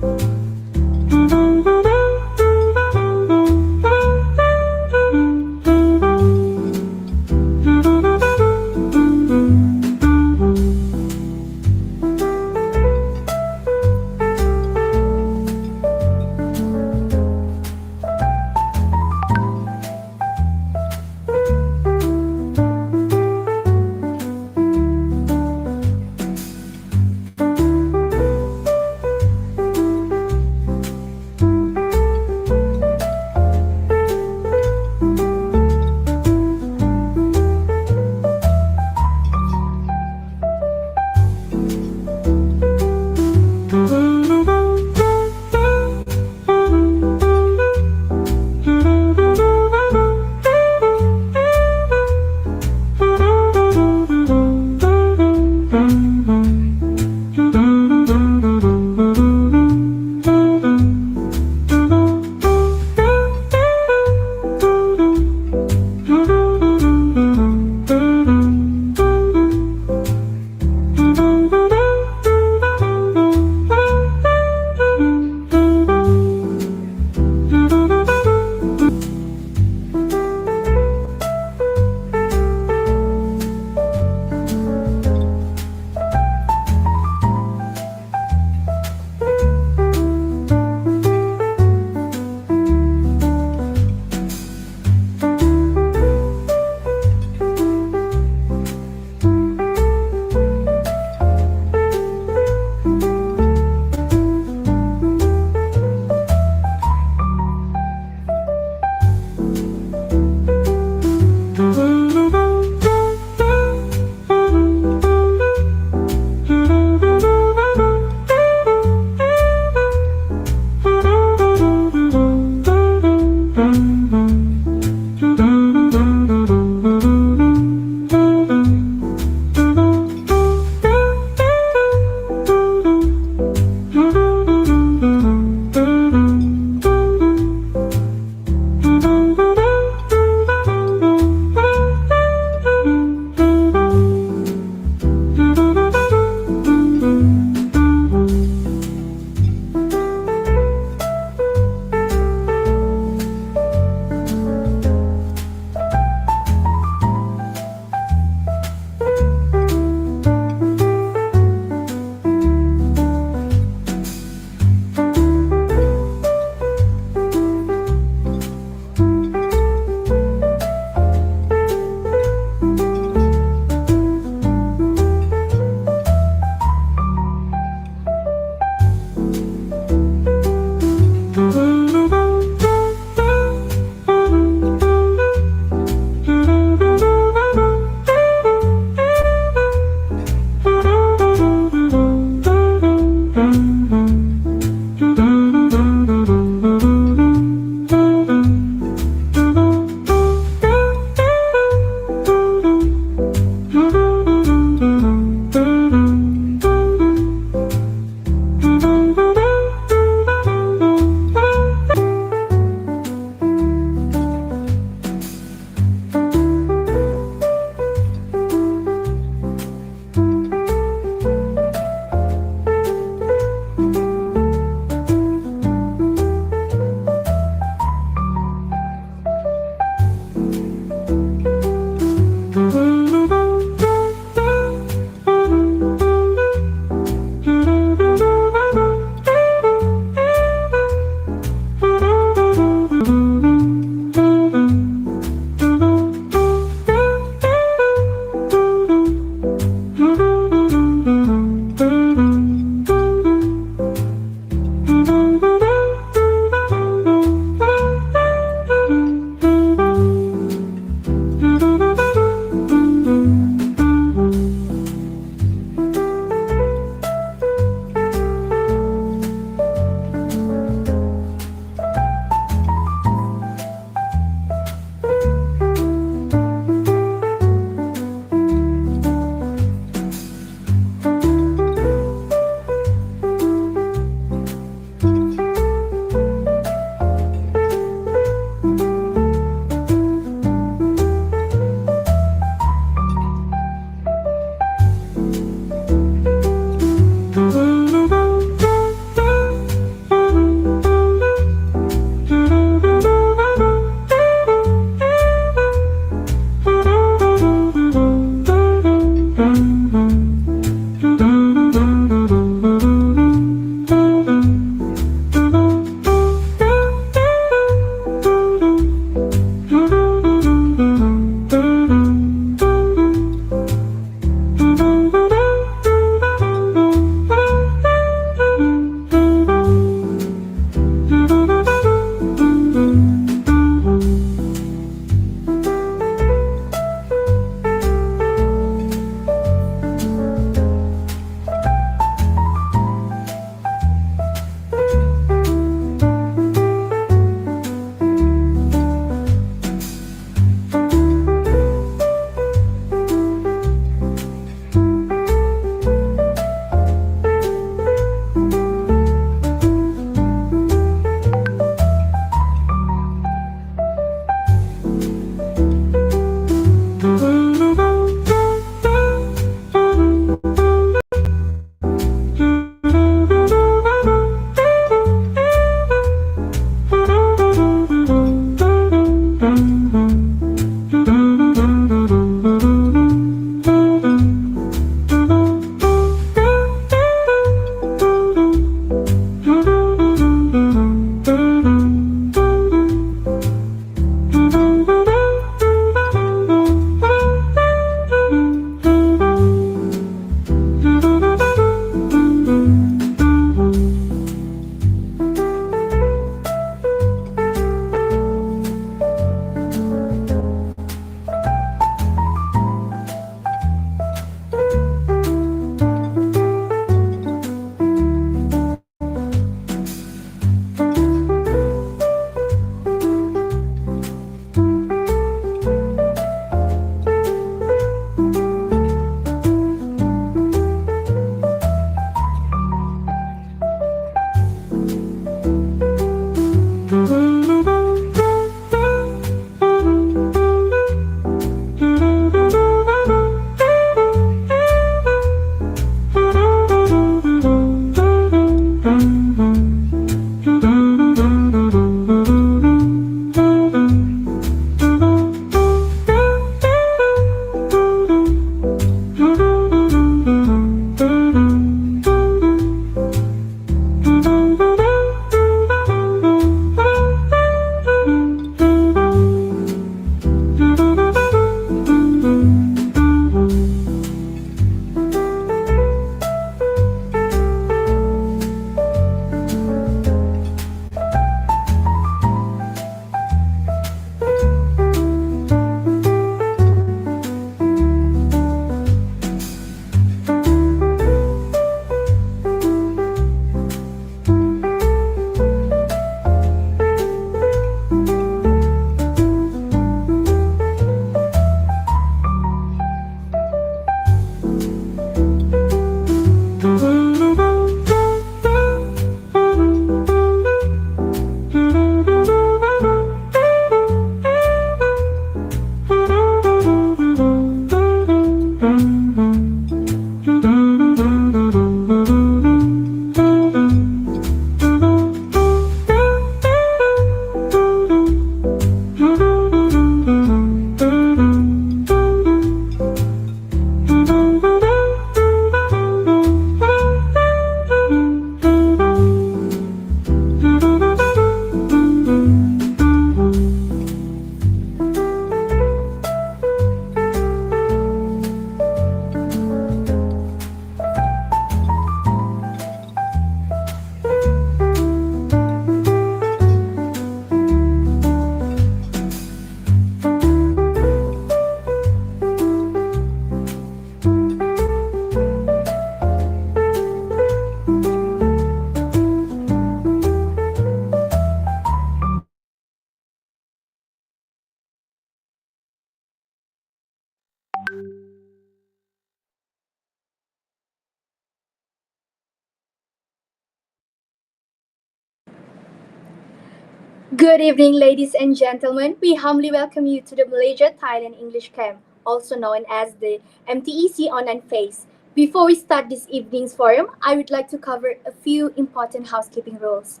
Good evening, ladies and gentlemen. We humbly welcome you to the Malaysia-Thailand English Camp, also known as the MTEC online phase. Before we start this evening's forum, I would like to cover a few important housekeeping rules.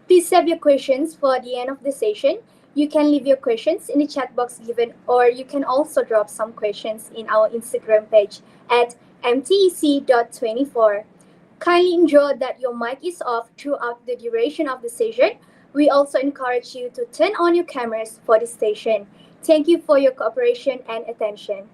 Please save your questions for the end of the session. You can leave your questions in the chat box given, or you can also drop some questions in our Instagram page at mtec.24. Kindly ensure that your mic is off throughout the duration of the session. We also encourage you to turn on your cameras for this session. Thank you for your cooperation and attention.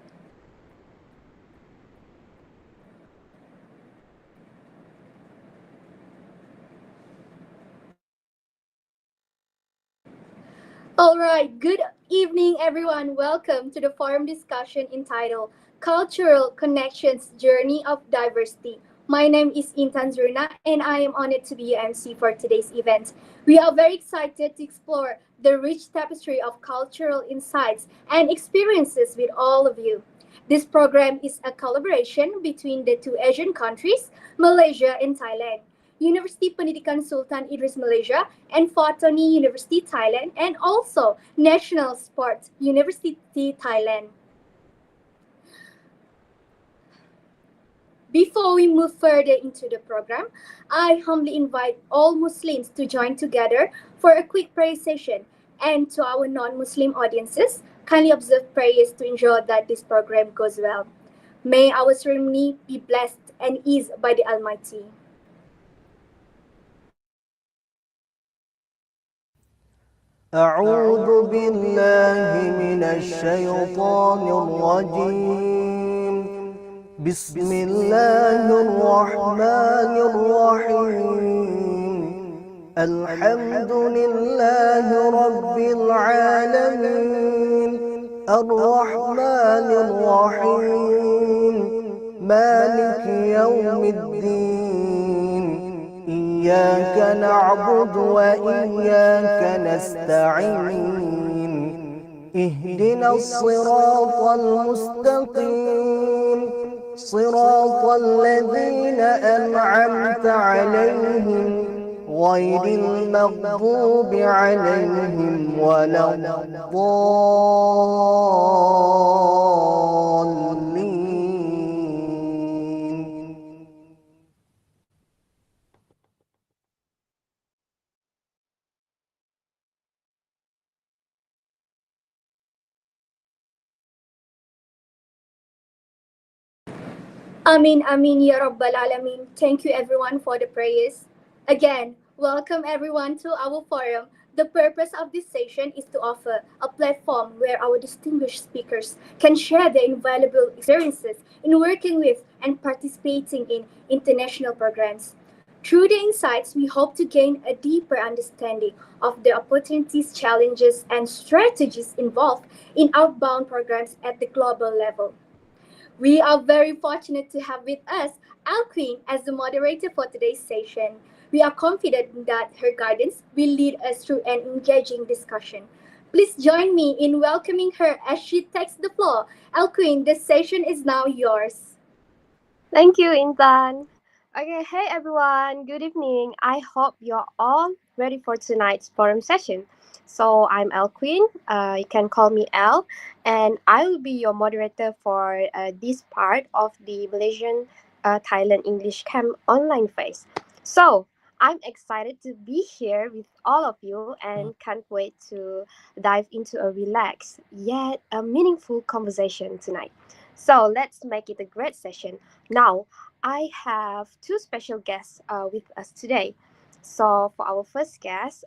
All right, good evening, everyone. Welcome to the forum discussion entitled Cultural Connections Journey of Diversity. My name is Intan Zurna, and I am honored to be your MC for today's event. We are very excited to explore the rich tapestry of cultural insights and experiences with all of you. This program is a collaboration between the two Asian countries, Malaysia and Thailand. University Pendidikan Sultan Idris Malaysia and Fatoni University Thailand, and also National Sports University Thailand. Before we move further into the program, I humbly invite all Muslims to join together for a quick prayer session. And to our non-Muslim audiences, kindly observe prayers to ensure that this program goes well. May our ceremony be blessed and eased by the Almighty. أعوذ بالله من الشيطان الرجيم بسم الله الرحمن الرحيم الحمد لله رب العالمين الرحمن الرحيم مالك يوم الدين إياك نعبد وإياك نستعين اهدنا الصراط المستقيم صراط الذين أنعمت عليهم غير المغضوب عليهم ولا الضالين. Amin, Amin, Ya Rabbal Alameen. Thank you, everyone, for the prayers. Again, welcome everyone to our forum. The purpose of this session is to offer a platform where our distinguished speakers can share their invaluable experiences in working with and participating in international programs. Through the insights, we hope to gain a deeper understanding of the opportunities, challenges, and strategies involved in outbound programs at the global level. We are very fortunate to have with us Al Queen as the moderator for today's session. We are confident that her guidance will lead us through an engaging discussion. Please join me in welcoming her as she takes the floor. Al Queen, the session is now yours. Thank you, Intan. Okay, hey everyone, good evening. I hope you're all ready for tonight's forum session. So, I'm El Queen, you can call me El, and I will be your moderator for this part of the Malaysian Thailand English Camp online phase. So, I'm excited to be here with all of you and can't wait to dive into a relaxed yet a meaningful conversation tonight. So, let's make it a great session. Now, I have two special guests with us today. So, for our first guest,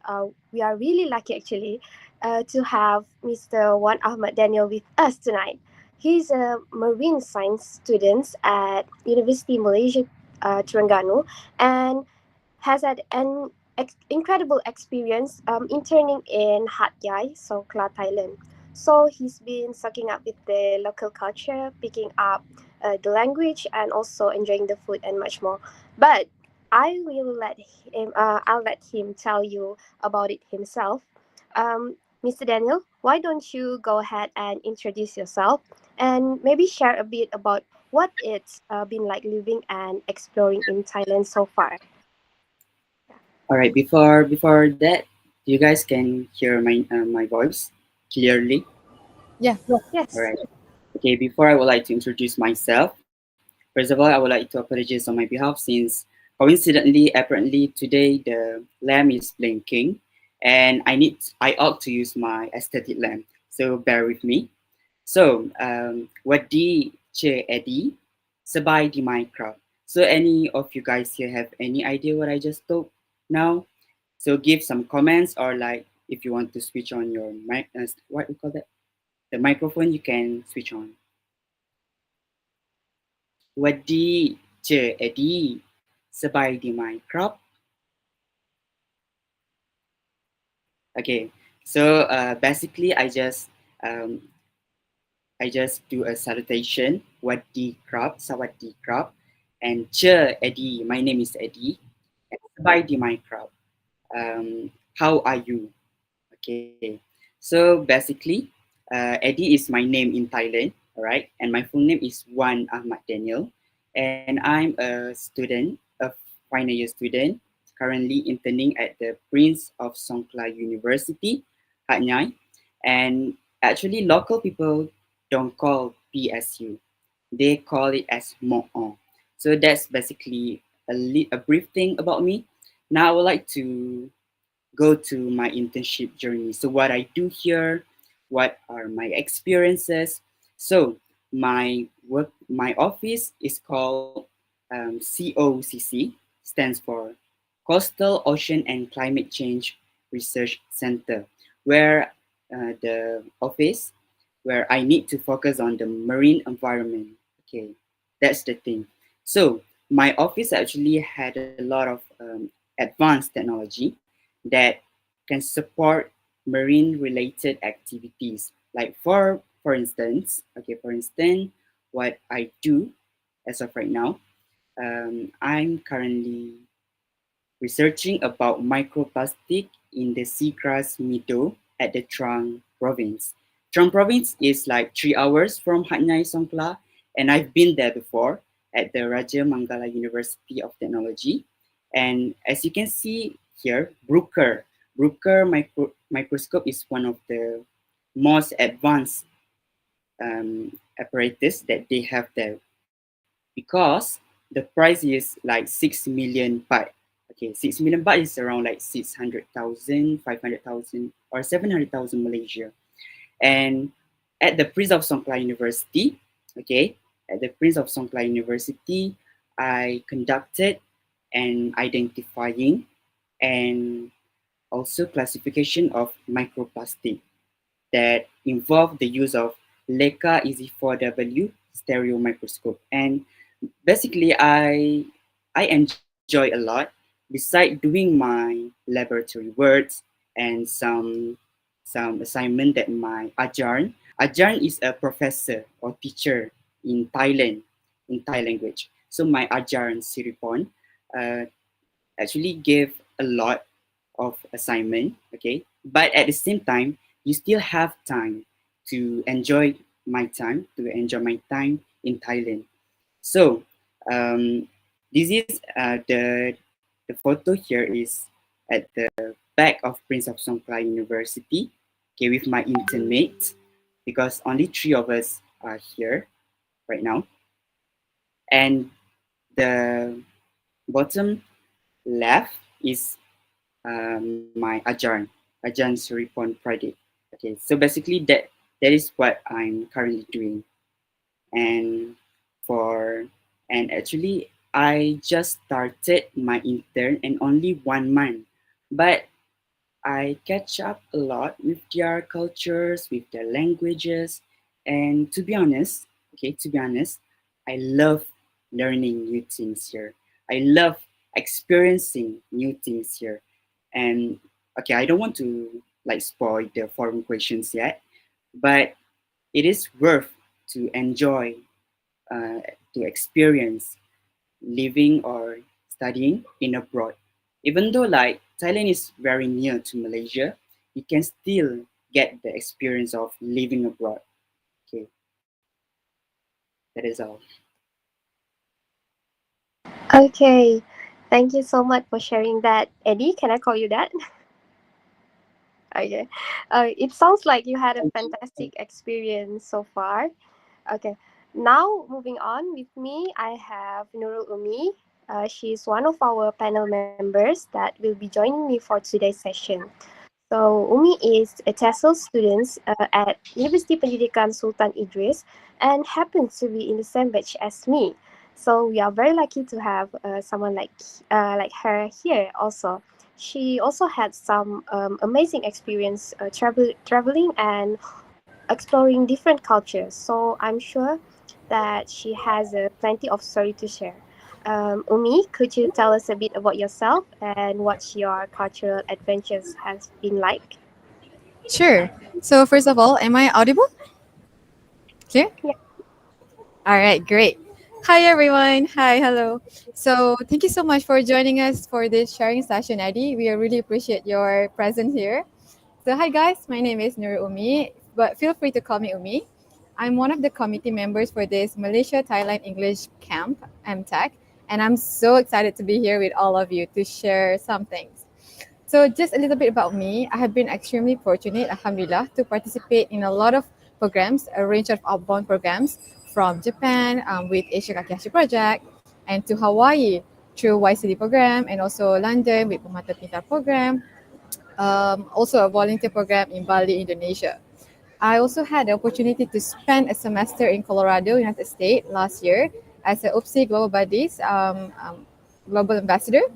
we are really lucky actually to have Mr. Wan Ahmad Daniel with us tonight. He's a marine science student at University Malaysia Terengganu and has had an incredible experience interning in Hat Yai, so Kla, Thailand. So he's been sucking up with the local culture, picking up the language, and also enjoying the food and much more. But I'll let him tell you about it himself. Mr. Daniel, why don't you go ahead and introduce yourself and maybe share a bit about what it's been like living and exploring in Thailand so far? All right. Before that, You guys can hear my voice clearly? Yeah. All Yes. right. Okay, before I would like to introduce myself. First of all, I would like to apologize on my behalf since coincidentally, apparently today the lamp is blinking and I ought to use my aesthetic lamp. So bear with me. So, what di che Eddie sabai di Minecraft. So any of you guys here have any idea what I just told now? So give some comments or like if you want to switch on your mic, what we call that? The microphone you can switch on. What di che Eddie sabai di Minecraft. Okay, so basically um, I just do a salutation. Wadi krab, sawadi krab, and che Eddie. My name is Eddie. And sabai di Minecraft. How are you? Okay, so basically, Eddie is my name in Thailand, all right, and my full name is Wan Ahmad Daniel, and I'm a student, a final year student, currently interning at the Prince of Songkla University, Hat Nhai, and actually local people don't call PSU, they call it as Mo'on. So that's basically a brief thing about me. Now I would like to go to my internship journey. So what I do here, what are my experiences? So my office is called COCC, stands for Coastal Ocean and Climate Change Research Center, where the office where I need to focus on the marine environment. Okay, that's the thing. So my office actually had a lot of advanced technology that can support marine related activities. Like for instance, what I do as of right now, I'm currently researching about microplastic in the seagrass meadow at the Trang province. Trang province is like 3 hours from Hat Nhai Songkla, and I've been there before at the Raja Mangala University of Technology. And as you can see here, microscope is one of the most advanced apparatus that they have there because the price is like 6 million baht. Okay, 6 million baht is around like 600,000, 500,000, or 700,000 Malaysia. And at the Prince of Songkla University, okay, at the Prince of Songkla University, I conducted an identifying and also classification of microplastic that involve the use of Leica EZ4W stereo microscope. And basically, I enjoy a lot. Beside doing my laboratory works and some assignment that my Ajarn is a professor or teacher in Thailand in Thai language. So my Ajarn Siripon uh, actually gave a lot of assignment, okay, but at the same time you still have time to enjoy my time in Thailand. So this is the photo here is at the back of Prince of Songkla University, okay, with my internmates because only three of us are here right now, and the bottom left is my Ajarn Suripon project. Okay, so basically that is what I'm currently doing, and for and actually I just started my intern and only 1 month, but I catch up a lot with their cultures, with their languages, and to be honest, I love learning new things here. I love experiencing new things here. And okay, I don't want to like spoil the foreign questions yet, but it is worth to enjoy, to experience living or studying in abroad. Even though like Thailand is very near to Malaysia, you can still get the experience of living abroad. Okay, that is all. Okay. Thank you so much for sharing that. Eddie, can I call you that? Okay. It sounds like you had a fantastic experience so far. Okay. Now, moving on with me, I have Nurul Umi. She's one of our panel members that will be joining me for today's session. So, Umi is a TESOL student at University Pendidikan Sultan Idris and happens to be in the same batch as me. So, we are very lucky to have someone like her here also. She also had some amazing experience traveling and exploring different cultures. So I'm sure that she has plenty of story to share. Umi, could you tell us a bit about yourself and what your cultural adventures has been like? Sure. So first of all, am I audible? Clear? Yeah. All right, great. Hi everyone. Hi, hello. So thank you so much for joining us for this sharing session, Eddie. We really appreciate your presence here. So hi guys, my name is Nur Umi, but feel free to call me Umi. I'm one of the committee members for this Malaysia-Thailand English Camp, MTEC, and I'm so excited to be here with all of you to share some things. So, just a little bit about me. I have been extremely fortunate, alhamdulillah, to participate in a lot of programs, a range of outbound programs from Japan with Asia Kakehashi Project and to Hawaii through YCD program and also London with Pemata Pintar program, also a volunteer program in Bali, Indonesia. I also had the opportunity to spend a semester in Colorado, United States last year as an OPSI Global Buddies Global Ambassador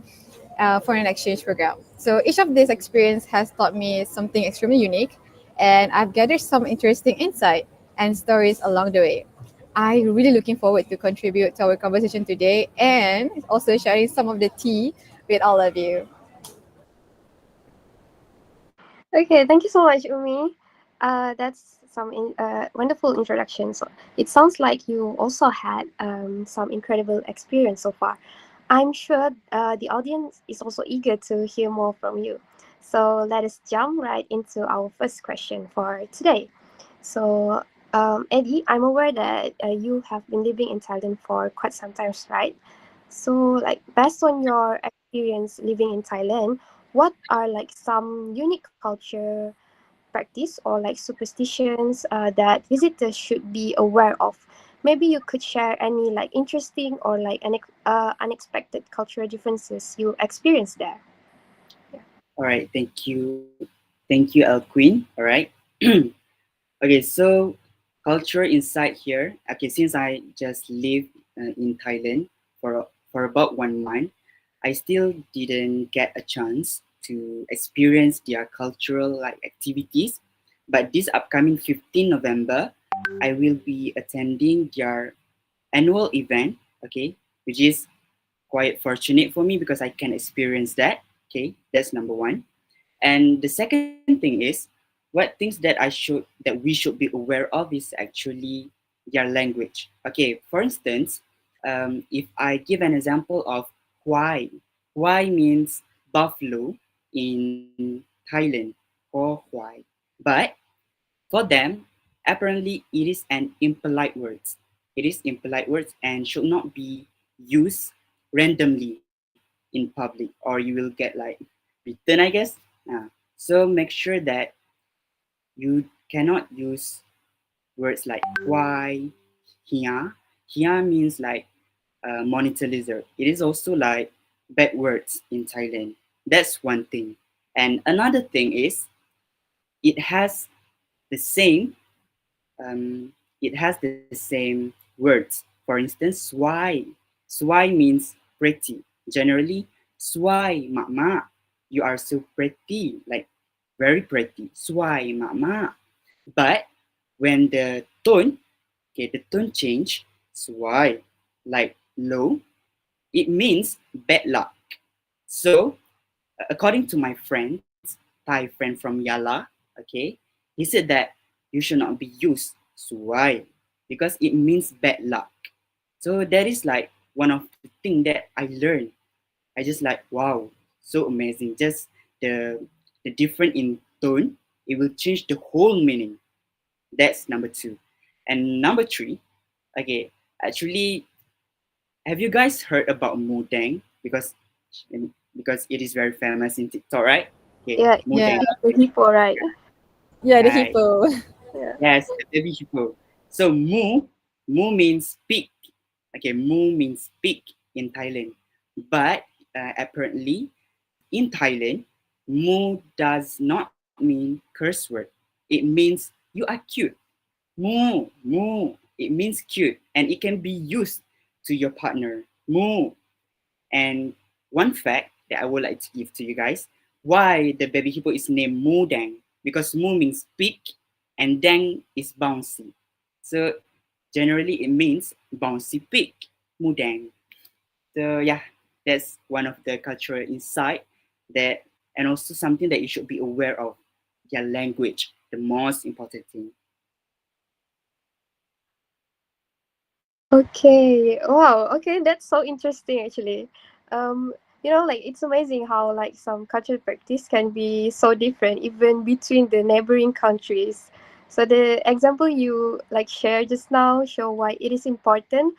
for an exchange program. So each of these experience has taught me something extremely unique, and I've gathered some interesting insight and stories along the way. I'm really looking forward to contribute to our conversation today and also sharing some of the tea with all of you. Okay, thank you so much, Umi. That's some wonderful introduction. So it sounds like you also had some incredible experience so far. I'm sure the audience is also eager to hear more from you. So let us jump right into our first question for today. So, Eddie, I'm aware that you have been living in Thailand for quite some time, right? So, like, based on your experience living in Thailand, what are like some unique culture practice or like superstitions that visitors should be aware of? Maybe you could share any like interesting or like unexpected cultural differences you experienced there. Yeah. All right, thank you, El Queen. All right. Okay, so culture inside here. Okay, since I just lived in Thailand for about 1 month, I still didn't get a chance to experience their cultural like activities. But this upcoming 15 November, I will be attending their annual event. Okay, which is quite fortunate for me because I can experience that. Okay, that's number one. And the second thing is, what things that we should be aware of is actually their language. Okay, for instance, if I give an example of Huai, Huai means buffalo in Thailand, or Huai. But for them, apparently it is an impolite words. It is impolite words and should not be used randomly in public, or you will get like beaten, I guess. So make sure that you cannot use words like why, here. Here means like monitor lizard. It is also like bad words in Thailand. That's one thing. And another thing is it has the same it has the same words. For instance, swai. Swai means pretty. Generally, swai mama. You are so pretty, like very pretty. Swai mama. But when the tone, okay, the tone change, swai, like low, it means bad luck. So, according to my friends, Thai friend from Yala, okay, he said that you should not be used suai because it means bad luck. So that is like one of the thing that I learned. I just like wow, so amazing. Just the different in tone, it will change the whole meaning. That's number two. And number three, okay, actually, have you guys heard about Mudang? Because it is very famous in TikTok, right? Okay, Yeah, Yeah. Mudeng. the hippo, right? Yeah, the Right. hippo. Yeah. Yes, the baby hippo. So mu means pig. Okay, mu means pig in Thailand. But apparently in Thailand, mu does not mean curse word. It means you are cute. Mu. It means cute, and it can be used to your partner. Mu. And one fact that I would like to give to you guys, why the baby hippo is named Mu Dang, because Mu means big and Dang is bouncy. So generally it means bouncy pig, Mu Dang. So yeah, that's one of the cultural insight that, and also something that you should be aware of. Their language, the most important thing. Okay. Wow. Okay, that's so interesting actually. Like it's amazing how like some cultural practice can be so different even between the neighboring countries. So the example you like shared just now show why it is important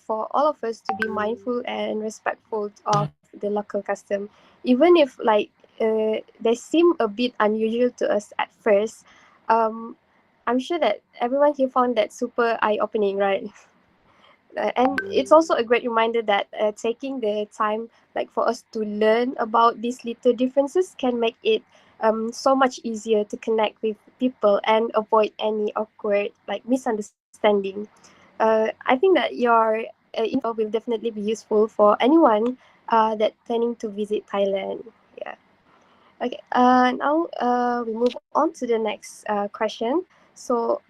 for all of us to be mindful and respectful of the local custom, even if like they seem a bit unusual to us at first. Um, I'm sure that everyone here found that super eye opening, right? And it's also a great reminder that taking the time like for us to learn about these little differences can make it so much easier to connect with people and avoid any awkward like misunderstanding. I think that your info will definitely be useful for anyone that planning to visit Thailand. Yeah. Okay. Now we move on to the next question. So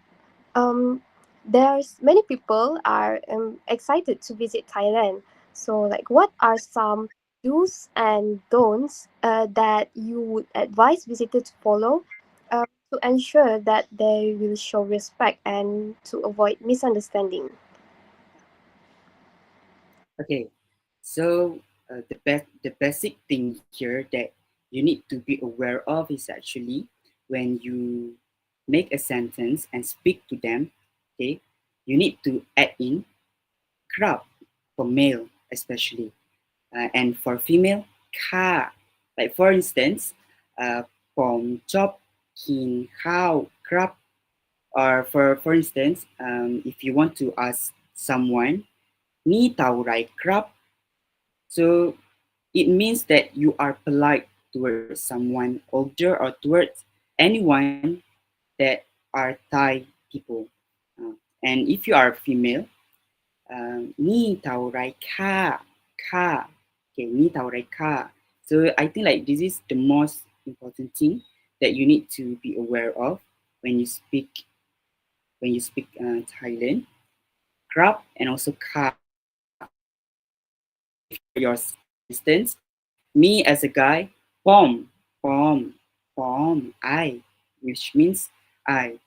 um, there's many people are excited to visit Thailand. So, like, what are some do's and don'ts that you would advise visitors to follow to ensure that they will show respect and to avoid misunderstanding? Okay, so the basic thing here that you need to be aware of is actually when you make a sentence and speak to them, okay, you need to add in crab for male especially, and for female, ka. Like for instance, from chop kin cow crab, or for instance, if you want to ask someone, ni tau rai crab, so it means that you are polite towards someone older or towards anyone that are Thai people. And if you are female, ni tau rai ka. Okay, ni tau rai ka. So I think like this is the most important thing that you need to be aware of when you speak Thailand. Crab and also ka. For instance, me as a guy, pom, I, which means I.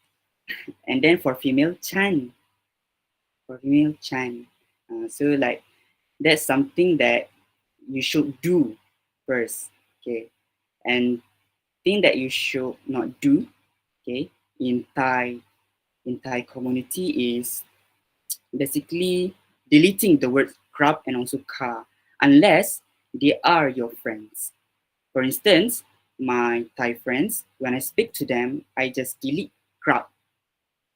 And then for female, chan. So like that's something that you should do first, okay? And thing that you should not do, okay, in Thai community is basically deleting the word crab and also car unless they are your friends. For instance, my Thai friends, when I speak to them, I just delete crab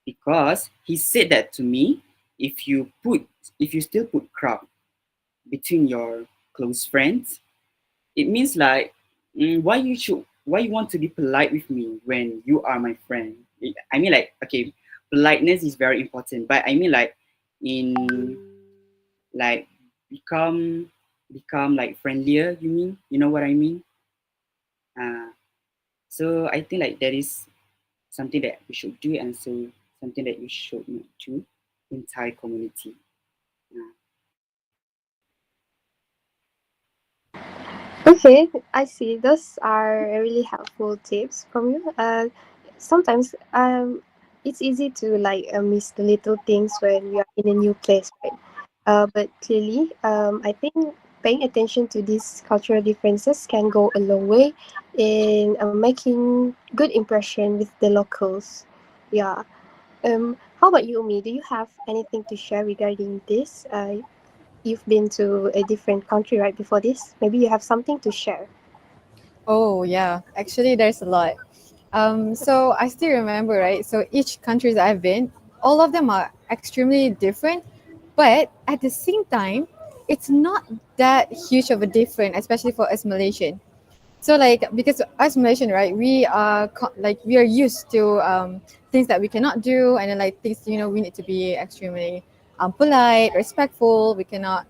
because he said that to me. If you put, if you still put crab between your close friends, it means like why you want to be polite with me when you are my friend. I mean like okay, politeness is very important, but I mean like in like become like friendlier. You mean you know what I mean? Uh, so I think like that is something that we should do, and so something that you should not do in Thai community. Uh, Okay, I see. Those are really helpful tips from you. Sometimes it's easy to like miss the little things when we are in a new place, right? But clearly, I think paying attention to these cultural differences can go a long way in making good impression with the locals. Yeah. How about you, Umi? Do you have anything to share regarding this? You've been to a different country right before this. Maybe you have something to share. Oh yeah, actually there's a lot. So I still remember, right? So each countries I've been, all of them are extremely different, but at the same time, it's not that huge of a difference, especially for us Malaysian. So like because us Malaysian, right, we are like we are used to things that we cannot do, and then like things we need to be extremely polite, respectful. We cannot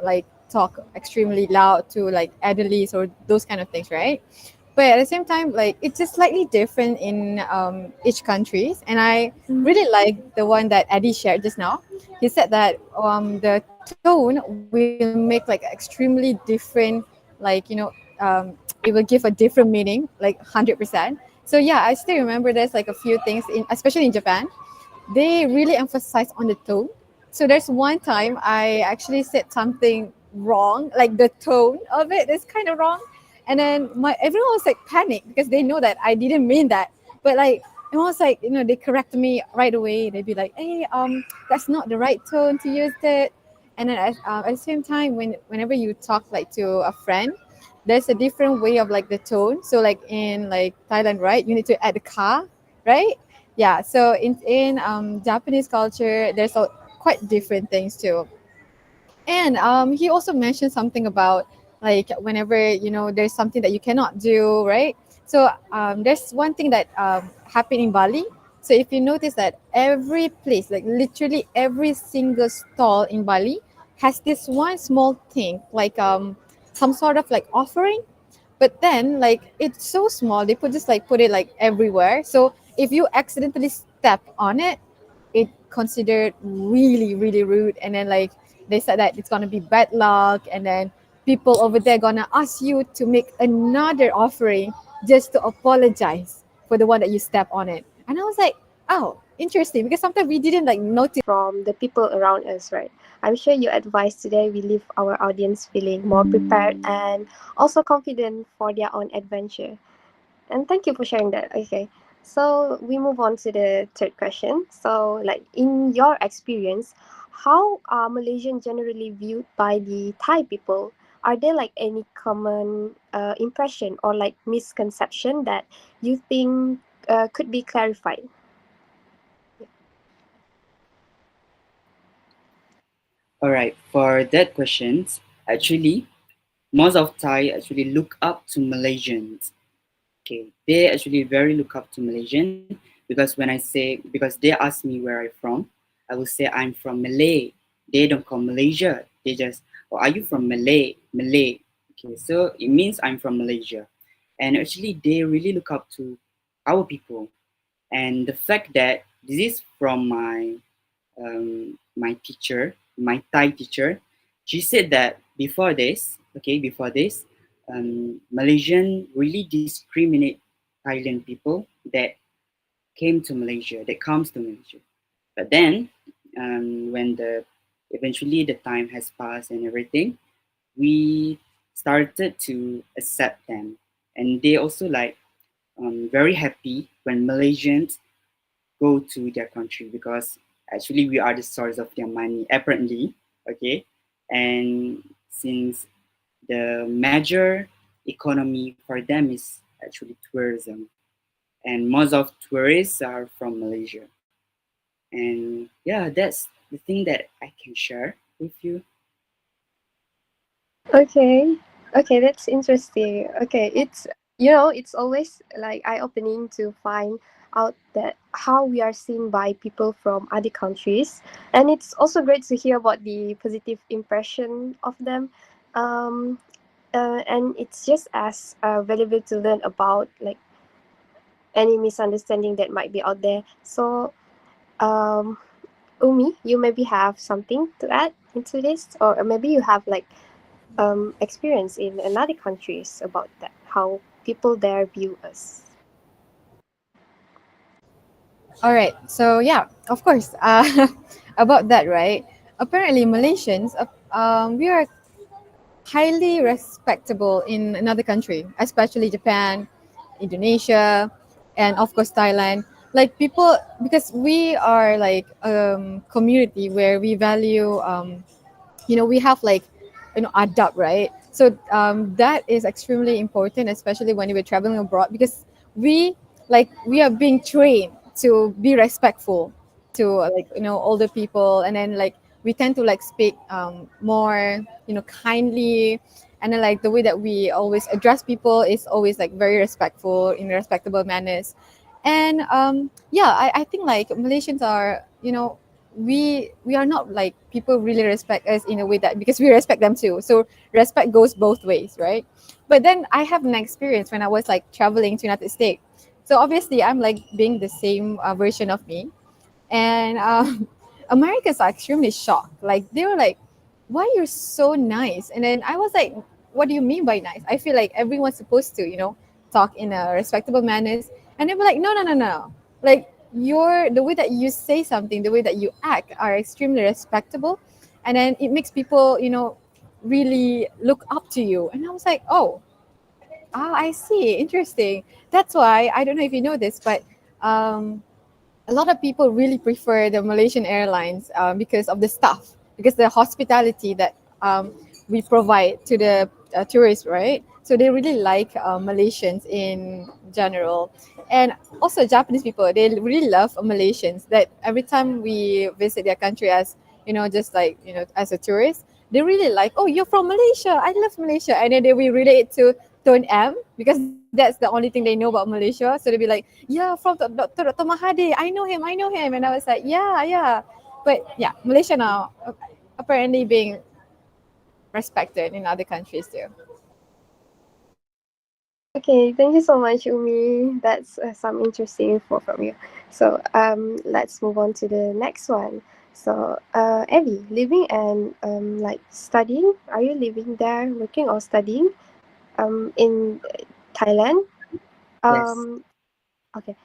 like talk extremely loud to like elderly or those kind of things, right? But at the same time, like it's just slightly different in each countries, and I really like the one that Eddie shared just now. He said that the tone will make like extremely different, like it will give a different meaning, like 100%. So yeah, I still remember there's like a few things in, especially in Japan, they really emphasize on the tone. So there's one time I actually said something wrong, like the tone of it is kind of wrong, and then my everyone was like panicked because they know that I didn't mean that, but like everyone was like they correct me right away. They'd be like, hey, that's not the right tone to use it. And then at the same time, whenever you talk like to a friend, there's a different way of like the tone. So like in like Thailand, right, you need to add the ka, right? Yeah, so in Japanese culture there's quite different things too. And he also mentioned something about like whenever there's something that you cannot do, right? So there's one thing that happened in Bali. So if you notice that every place, like literally every single stall in Bali has this one small thing, like some sort of like offering, but then like it's so small they put it like everywhere. So if you accidentally step on it, it considered really really rude, and then like they said that it's gonna be bad luck, and then people over there gonna ask you to make another offering just to apologize for the one that you step on it. And I was like, oh, interesting, because sometimes we didn't like notice from the people around us, right? I'm sure your advice today will leave our audience feeling more prepared and also confident for their own adventure. And thank you for sharing that. Okay. So we move on to the third question. So, like in your experience, how are Malaysians generally viewed by the Thai people? Are there like any common impression or like misconception that you think could be clarified? All right, for that questions, actually, most of Thai actually look up to Malaysians. Okay, they actually very look up to Malaysian because when I say, because they ask me where I'm from, I will say I'm from Malay. They don't call Malaysia. They just, oh, are you from Malay? Malay. Okay, so it means I'm from Malaysia. And actually, they really look up to our people. And the fact that this is from my teacher, my Thai teacher, she said that before this, okay, before this, Malaysian really discriminate Thailand people that came to Malaysia, that comes to Malaysia. But then, when the eventually the time has passed and everything, we started to accept them, and they also like very happy when Malaysians go to their country because actually we are the source of their money apparently, okay. And since the major economy for them is actually tourism, and most of tourists are from Malaysia. And yeah, that's the thing that I can share with you. Okay. Okay, that's interesting. Okay, it's it's always like eye-opening to find out that how we are seen by people from other countries, and it's also great to hear about the positive impression of them. Um, and it's just as valuable to learn about like any misunderstanding that might be out there. So, um, Umi, you maybe have something to add into this, or maybe you have like experience in another countries about that, how people there view us. All right. So yeah, of course. About that, right? Apparently, Malaysians, we are highly respectable in another country, especially Japan, Indonesia, and of course Thailand. Like people, because we are like community where we value, we have like adab, right? So that is extremely important, especially when you were traveling abroad, because we we are being trained to be respectful to older people, and then we tend to speak more kindly, and then the way that we always address people is always very respectful in respectable manners. And yeah, I think Malaysians are, we are not people really respect us in a way that, because we respect them too, so respect goes both ways, right? But then I have an experience when I was traveling to United States. So obviously I'm being the same version of me, and Americans are extremely shocked. They were like, "Why you're so nice?" And then I was like, "What do you mean by nice? I feel like everyone's supposed to, talk in a respectable manners." And they were like, "No, no, no, no. The way that you say something, the way that you act are extremely respectable, and then it makes people, really look up to you." And I was like, "Oh, I see. Interesting. That's why I don't know if you know this, but." A lot of people really prefer the Malaysian Airlines because of the staff, because the hospitality that we provide to the tourists, right? So they really like Malaysians in general, and also Japanese people. They really love Malaysians. That every time we visit their country as just as a tourist, they really like. "Oh, you're from Malaysia. I love Malaysia," and then they will relate to Tone M, because that's the only thing they know about Malaysia. So they'll be like, "Yeah, from Dr. Mahathir. I know him." And I was like, "Yeah, yeah." But yeah, Malaysia now apparently being respected in other countries too. Okay, thank you so much, Umi. That's some interesting info from you. So let's move on to the next one. So Ellie, living and studying. Are you living there, working or studying in Thailand? Yes. Um, okay.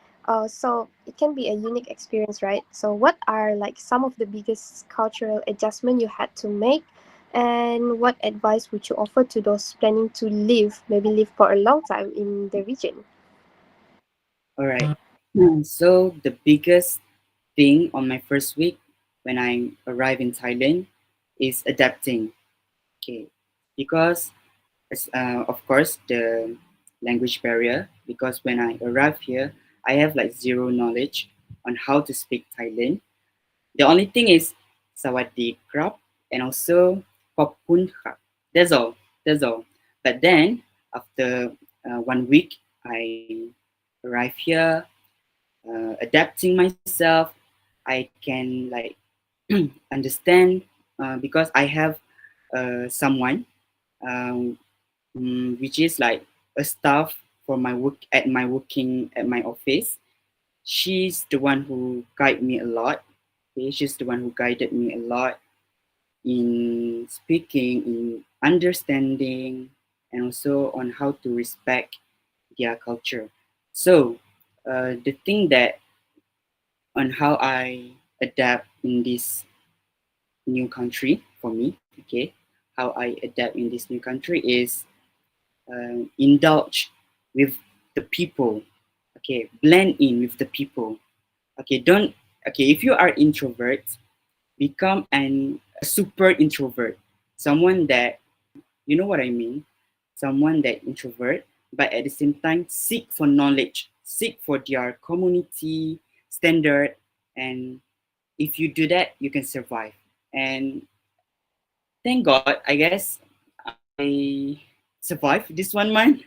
So it can be a unique experience, right? So what are some of the biggest cultural adjustment you had to make, and what advice would you offer to those planning to live, maybe live for a long time in the region? All right. So the biggest thing on my first week when I arrive in Thailand is adapting. Okay, because of course the language barrier. Because when I arrive here, I have zero knowledge on how to speak Thailand. The only thing is Sawadee Krap and also Kopun Krap. That's all. That's all. But then after 1 week, I arrive here, adapting myself. I can understand because I have someone which is a staff for my work at my working at my office. She's the one who guided me a lot. Okay, she's the one who guided me a lot in speaking, in understanding, and also on how to respect their culture. So the thing that on how I adapt in this new country for me, okay, how I adapt in this new country is indulge with the people, okay, blend in with the people, okay, don't, okay, if you are introvert, become a super introvert, someone that, you know what I mean, someone that introvert, but at the same time seek for knowledge, seek for their community standard, and if you do that, you can survive. And thank God, I guess I survived this 1 month.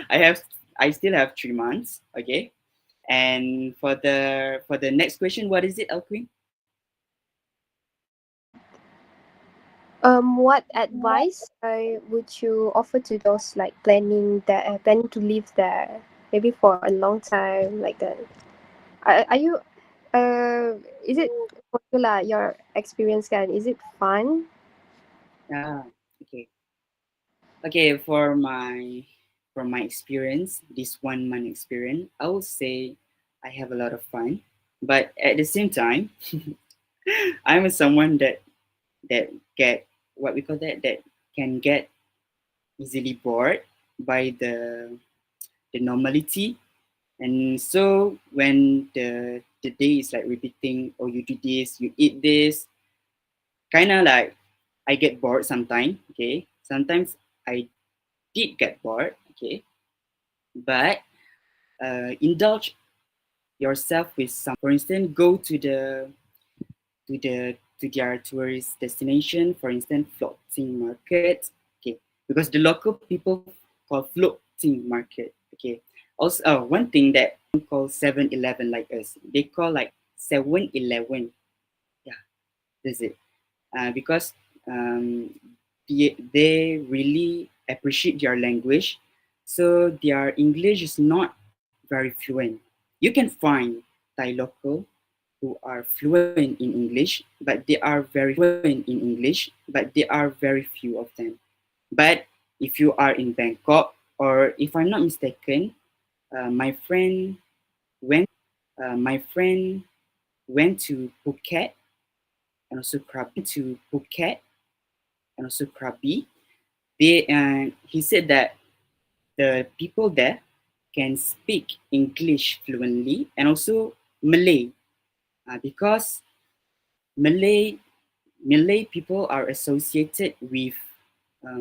I have, I still have 3 months. Okay. And for the next question, what is it, Alquin? What advice would you offer to those planning to live there, maybe for a long time like that? Are you is it for you lah, your experience kan? Is it fun? Ah, okay. Okay, for my from my experience, this 1 month experience, I would say I have a lot of fun. But at the same time, I'm someone that get what we call that can get easily bored by the normality. And so when the day is repeating, oh, you do this, you eat this, kind of I get bored sometimes. Okay, sometimes I did get bored, okay, but indulge yourself with some. For instance, go to their tourist destination. For instance, floating market, okay, because the local people call floating market, okay. Also, one thing that call 7-Eleven like us, they call like 7-Eleven. Yeah, that's it. Because they really appreciate your language, so their English is not very fluent. You can find Thai local who are fluent in English, but they are very fluent in English, but there are very few of them. But if you are in Bangkok, or if I'm not mistaken, my friend my friend went to Phuket and also Krabi. He said that the people there can speak English fluently and also Malay, because Malay Malay people are associated with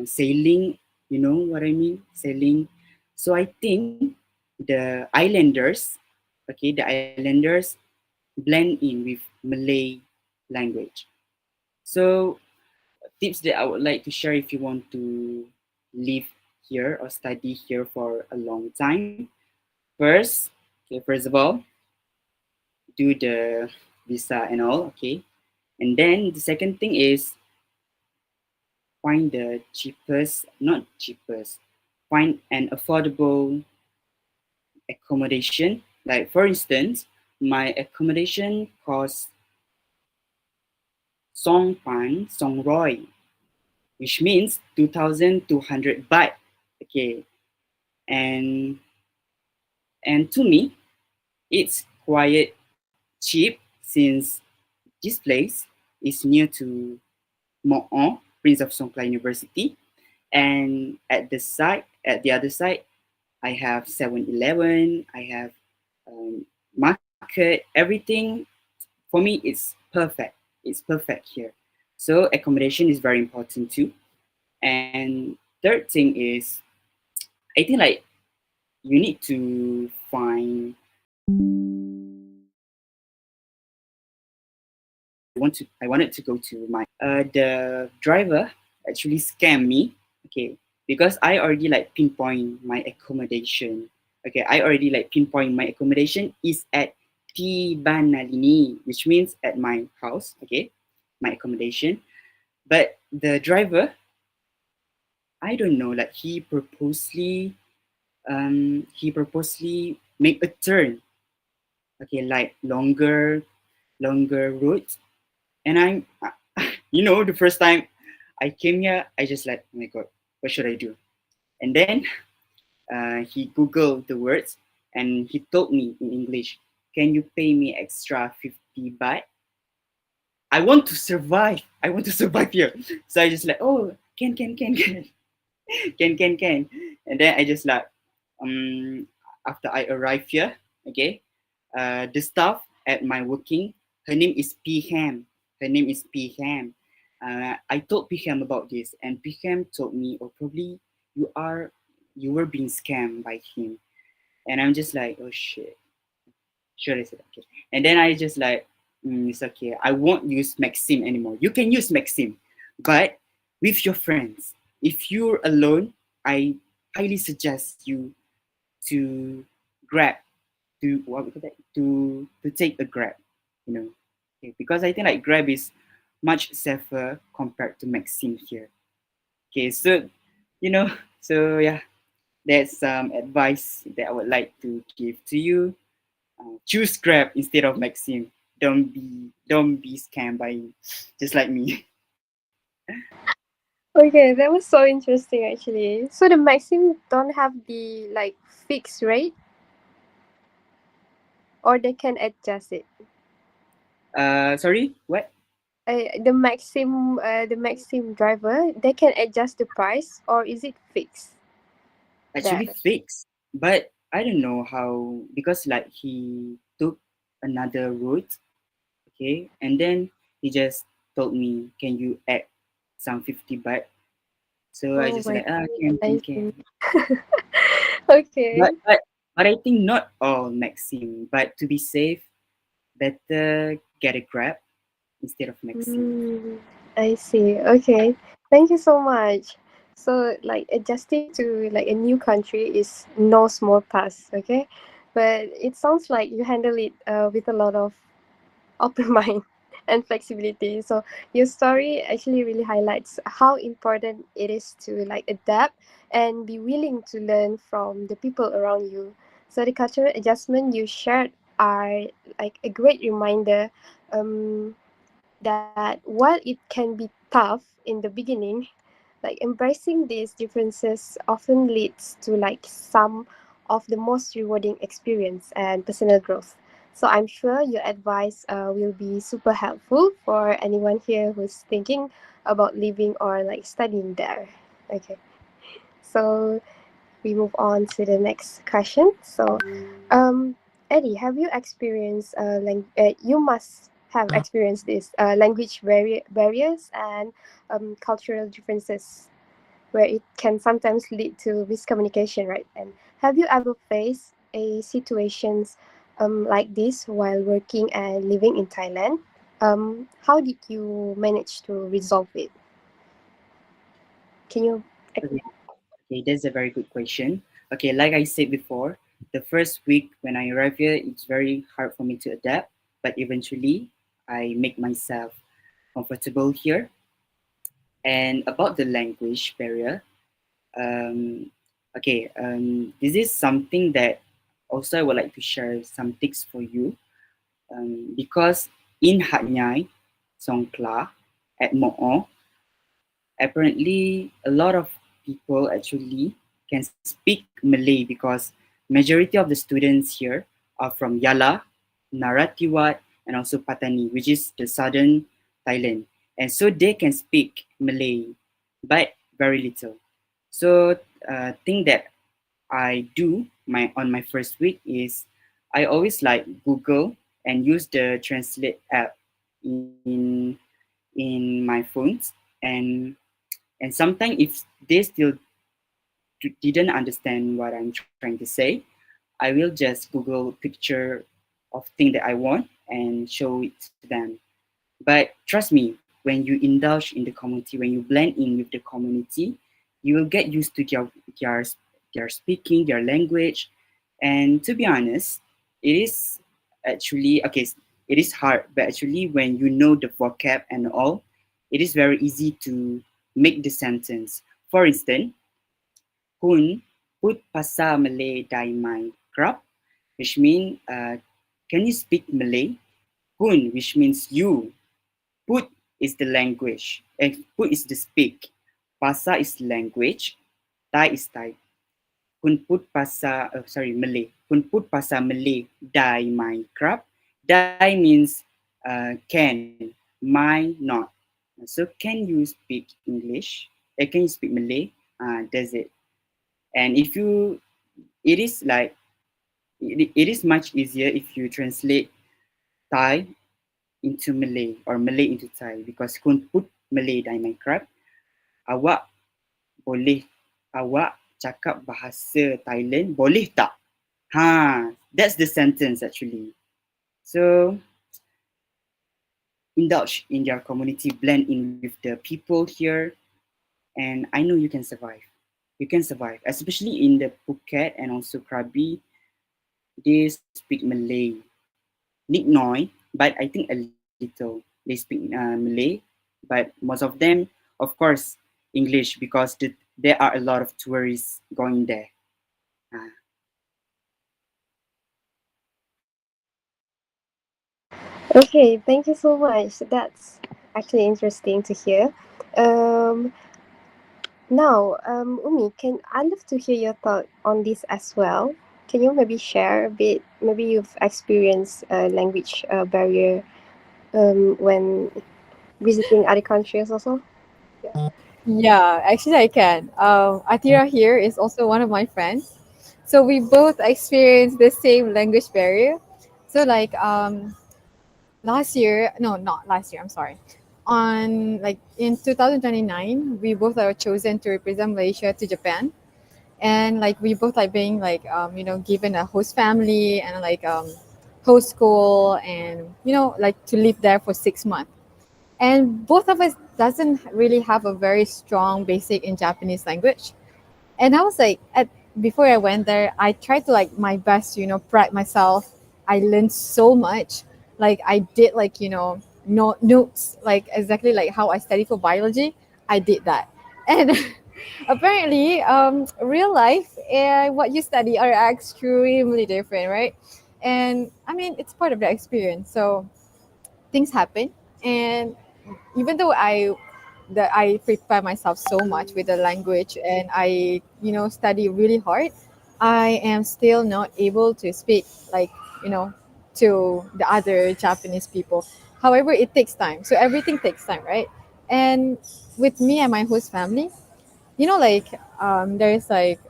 sailing. You know what I mean? Sailing. So I think the islanders, okay, the islanders blend in with Malay language. So tips that I would like to share if you want to live here or study here for a long time. First, okay, first of all, do the visa and all, okay. And then the second thing is find the cheapest, not cheapest, find an affordable accommodation. Like for instance, my accommodation costs Song Roy, which means 2,200 baht. Okay, and to me, it's quite cheap since this place is near to Mo'on, Prince of Songkla University, and at the other side, I have 7-Eleven, I have market, everything. For me, it's perfect. It's perfect here. So accommodation is very important too. And third thing is, I think like you need to find. I wanted to go to my. The driver actually scammed me. Okay, because I already like pinpoint my accommodation. Okay, I already like pinpoint my accommodation is at Tibanalini, which means at my house. Okay, my accommodation. But the driver, I don't know, like he purposely make a turn. Okay, like longer route, and I'm the first time I came here, I just like, oh my god, what should I do? And then he googled the words and he told me in English, can you pay me extra 50 baht? I want to survive here. So I just like, oh, can. And then I just like, um after I arrived here, okay, the staff at my working, her name is Piham. Her name is Piham. I told Piham about this, and Piham told me, "Oh, probably you were being scammed by him." And I'm just like, "Oh shit." Sure, I said okay. And then I just like, it's okay. I won't use Maxim anymore. You can use Maxim, but with your friends. If you're alone, I highly suggest you to grab to what we call that to take a grab, you know, okay, because I think like grab is much safer compared to Maxim here. Okay, so so yeah, that's some advice that I would like to give to you. Choose grab instead of Maxim. Don't be scammed by just like me. Okay, that was so interesting actually. So the Maxim don't have the like fixed rate, or they can adjust it. Sorry, what? The Maxim driver, they can adjust the price, or is it fixed? Actually That fixed, but I don't know how, because like he took another route, okay, and then he just told me, can you add some 50 baht So I Oh just my like can God, I can. see. Okay. But I think not all Maxim. But to be safe, better get a Grab instead of Maxim. Mm, I see. Okay. Thank you so much. So, like, adjusting to like a new country is no small task, okay? But it sounds like you handle it with a lot of open mind and flexibility. So your story actually really highlights how important it is to like adapt and be willing to learn from the people around you. So the cultural adjustment you shared are like a great reminder um, that while it can be tough in the beginning, like embracing these differences often leads to like some of the most rewarding experience and personal growth. So I'm sure your advice will be super helpful for anyone here who's thinking about living or like studying there. Okay, so we move on to the next question. So, um, Eddie, have you experienced you must have experienced this language barriers and cultural differences where it can sometimes lead to miscommunication, right? And have you ever faced a situations like this while working and living in Thailand? How did you manage to resolve it? Can you? Okay, okay, that's a very good question. Okay, like I said before, the first week when I arrive here, it's very hard for me to adapt, but eventually I make myself comfortable here. And about the language barrier, um, okay, this is something that also I would like to share some tips for you. Because in Hat Nyai, Songkla, at Mo'o, apparently a lot of people actually can speak Malay because majority of the students here are from Yala, Naratiwat, and also Patani, which is the southern Thailand. And so they can speak Malay, but very little. So thing that I do on my first week is I always like Google and use the translate app in my phones, and sometimes if they still didn't understand what I'm trying to say, I will just Google picture of thing that I want and show it to them. But trust me, when you indulge in the community, when you blend in with the community, you will get used to their, their speaking, their language. And to be honest, it is actually, okay, it is hard, but actually when you know the vocab and all, it is very easy to make the sentence. For instance, Kun put pasar Malay dai mai krap, which means, can you speak Malay? Kun, which means you. Put is the language, and put is the speak. Pasa is language. Thai is Thai. Kun put pasa, Malay. Kun put pasa Malay dai my crap. Dai means can, my not. So can you speak English? Can you speak Malay? Does it? And if you, it is like, it is much easier if you translate Thai into Malay or Malay into Thai, because kun put Malay dalam Minecraft, awak boleh, awak cakap bahasa Thailand boleh tak? That's the sentence actually. So indulge in their community, blend in with the people here, and I know you can survive. You can survive, especially in the Phuket and also Krabi. They speak Malay, Nick Noi, but I think a little. They speak Malay, but most of them, of course, English, because there are a lot of tourists going there. Uh, Okay, thank you so much. That's actually interesting to hear. Um, Now, Umi, can I love to hear your thought on this as well? Can you maybe share a bit? Maybe you've experienced a language barrier when visiting other countries also. Yeah. Yeah, actually, I can. Atira here is also one of my friends. So we both experienced the same language barrier. So, like, last year, no, not last year, I'm sorry. on like in 2029, we both are chosen to represent Malaysia to Japan, and like we both like being like given a host family and like host school, and like to live there for 6 months. And both of us doesn't really have a very strong basic in Japanese language. And I was like, before I went there, I tried to like my best, prep myself. I learned so much. Like I did like notes like exactly like how I study for biology. I did that, and apparently, real life and what you study are extremely different, right? And I mean, it's part of the experience. So things happen, and even though I prepare myself so much with the language and I study really hard, I am still not able to speak like you know to the other Japanese people. However, it takes time, so everything takes time, right? And with me and my host family, like there's like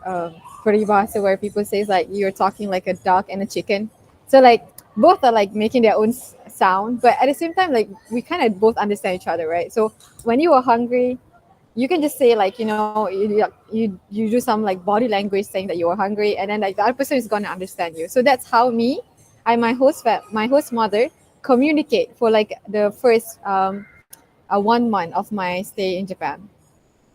peribahasa where people say like you're talking like a duck and a chicken. So like both are like making their own sound, but at the same time, like we kind of both understand each other, right? So when you are hungry, you can just say like you do some like body language saying that you are hungry, and then like the other person is gonna understand you. So that's how me and my host mother communicate for like the first 1 month of my stay in Japan.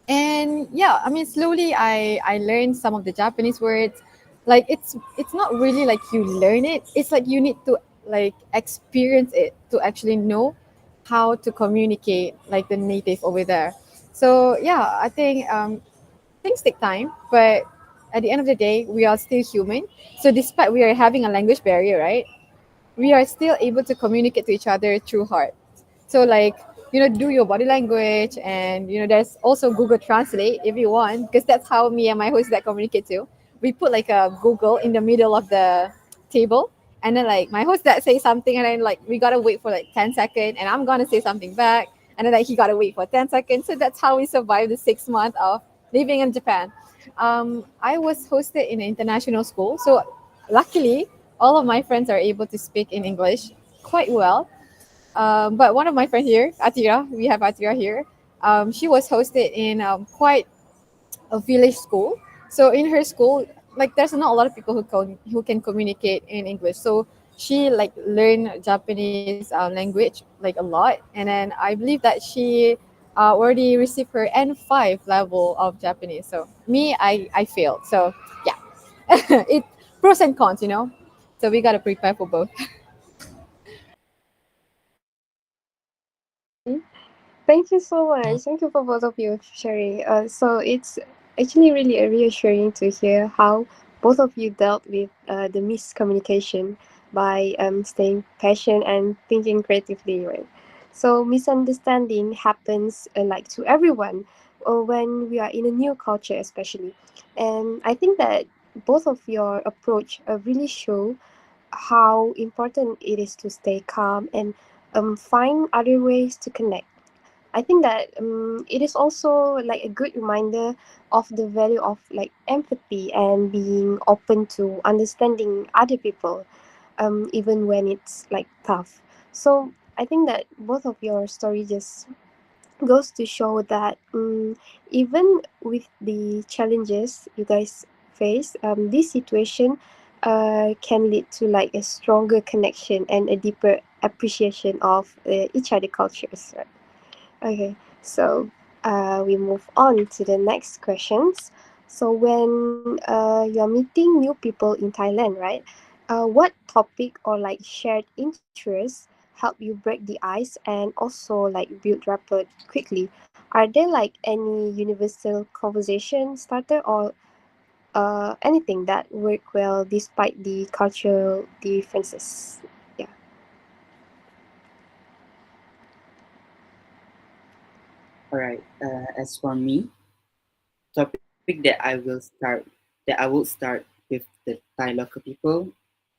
And yeah, I mean, slowly I learned some of the Japanese words. Like it's not really like you learn it, it's like you need to like experience it to actually know how to communicate like the native over there. So yeah, I think things take time, but at the end of the day, we are still human. So despite we are having a language barrier, right, we are still able to communicate to each other through heart. So like, do your body language, and there's also Google Translate if you want, because that's how me and my host that communicate too. We put like a Google in the middle of the table, and then like my host that say something, and then like we gotta wait for like 10 seconds, and I'm gonna say something back, and then like he gotta wait for 10 seconds. So that's how we survived the 6 months of living in Japan. I was hosted in an international school, so luckily all of my friends are able to speak in English quite well. But one of my friends here, Atira, we have Atira here. She was hosted in quite a village school. So in her school, like there's not a lot of people who can communicate in English. So she like learned Japanese language like a lot, and then I believe that she already received her N5 level of Japanese. So me, I failed. So yeah, it pros and cons. So we gotta prepare for both. Thank you so much. Thank you for both of you sharing. So it's actually really reassuring to hear how both of you dealt with the miscommunication by staying patient and thinking creatively, right? So misunderstanding happens like to everyone when we are in a new culture, especially. And I think that both of your approach really show how important it is to stay calm and find other ways to connect. I think that it is also like a good reminder of the value of like empathy and being open to understanding other people, even when it's like tough. So I think that both of your story just goes to show that even with the challenges you guys face, this situation can lead to like a stronger connection and a deeper appreciation of each other cultures. Right? Okay, so we move on to the next questions. So when you're meeting new people in Thailand, right? What topic or like shared interests help you break the ice and also like build rapport quickly? Are there like any universal conversation starter or anything that work well despite the cultural differences? Yeah. All right. As for me, topic that I will start with the Thai local people,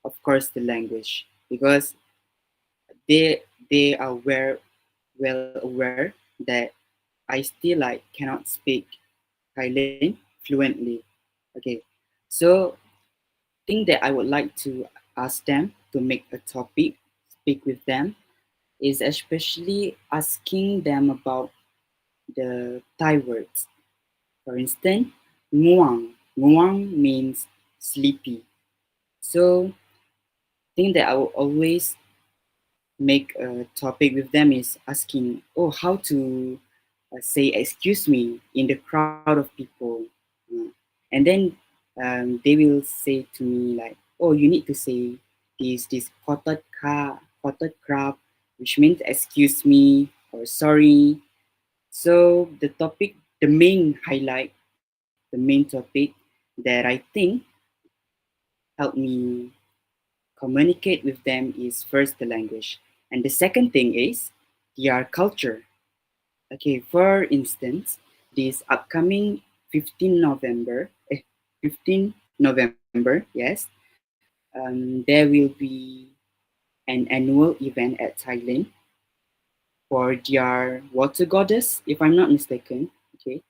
of course, the language, because they are well aware that I still like cannot speak Thailand fluently. Okay, so thing that I would like to ask them to make a topic, speak with them, is especially asking them about the Thai words. For instance, nguang. Nguang means sleepy. So thing that I will always make a topic with them is asking, oh, how to say excuse me in the crowd of people. Uh, and then they will say to me like, oh, you need to say this potted crab, which means excuse me or sorry. So the topic, the main highlight, the main topic that I think helped me communicate with them is first the language, and the second thing is their culture. Okay, for instance, this upcoming 15 November, 15 November, yes, there will be an annual event at Thailand for their water goddess, if I'm not mistaken. Okay,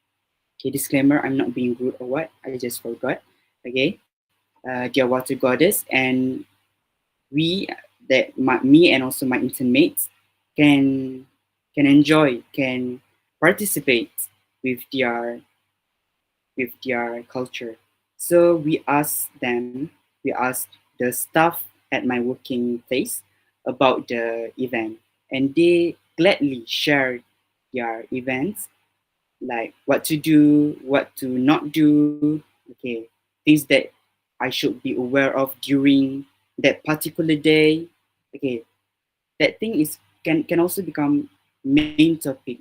okay, disclaimer, I'm not being rude or what, I just forgot. Okay, their water goddess, and we, me and also my intimates can enjoy, can participate with their culture. So we asked the staff at my working place about the event, and they gladly shared their events, like what to do, what to not do, okay, things that I should be aware of during that particular day. Okay, that thing is can also become main topic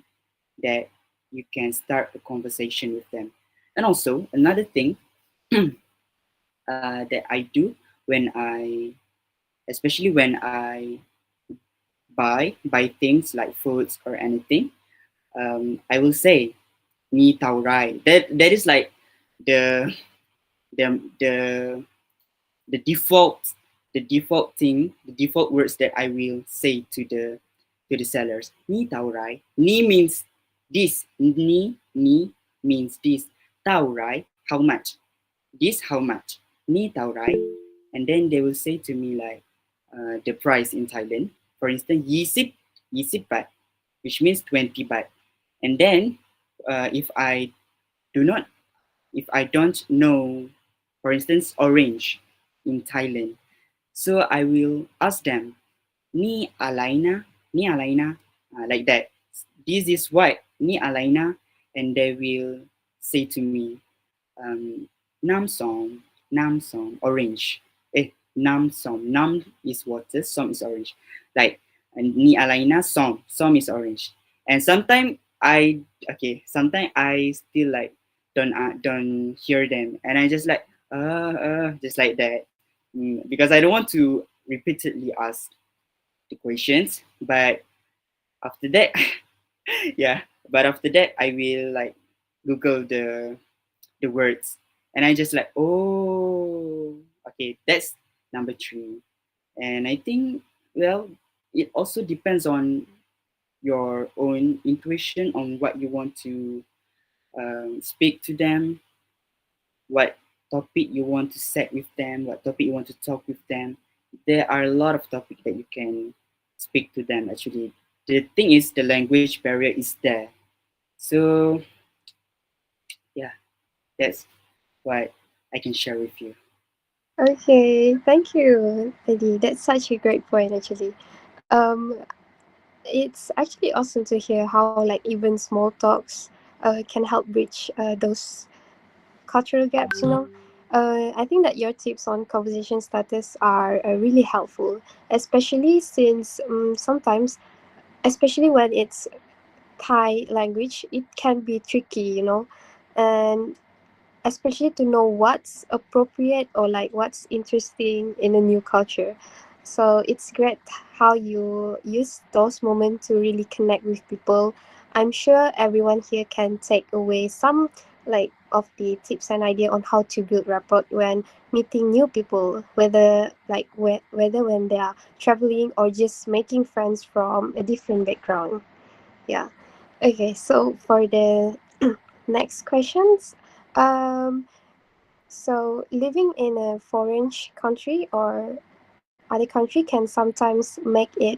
that you can start a conversation with them. And also another thing that I do when especially when I buy things like foods or anything, I will say ni tau rai. That is like the the the the default thing, the default words that I will say to the sellers. Ni tau rai. Ni means this. Ni means this. Tau rai, how much? This how much? Ni tau rai. And then they will say to me like the price in Thailand. For instance, yisip baht, which means 20 baht. And then if I do not, if I don't know, for instance, orange in Thailand, so I will ask them, ni alaina, like that. This is what, ni alaina, and they will say to me, nam som, orange. Nam som, nam is water, som is orange. Like, ni alaina som is orange. And sometimes I still like don't hear them, and I just like just like that, because I don't want to repeatedly ask the questions. But after that, yeah. But after that, I will like Google the words, and I just like, oh, okay, that's number three. And I think, well, it also depends on your own intuition on what you want to speak to them, what topic you want to set with them, what topic you want to talk with them. There are a lot of topics that you can speak to them actually. The thing is, the language barrier is there. So yeah, that's what I can share with you. Okay, thank you, Eddie. That's such a great point, actually. Um, it's actually awesome to hear how like even small talks can help bridge those cultural gaps. I think that your tips on conversation starters are really helpful, especially since sometimes, especially when it's Thai language, it can be tricky, and especially to know what's appropriate or like what's interesting in a new culture. So it's great how you use those moments to really connect with people. I'm sure everyone here can take away some like of the tips and idea on how to build rapport when meeting new people, whether like whether when they are traveling or just making friends from a different background. Yeah. Okay, so for the next questions, um, so living in a foreign country or other country can sometimes make it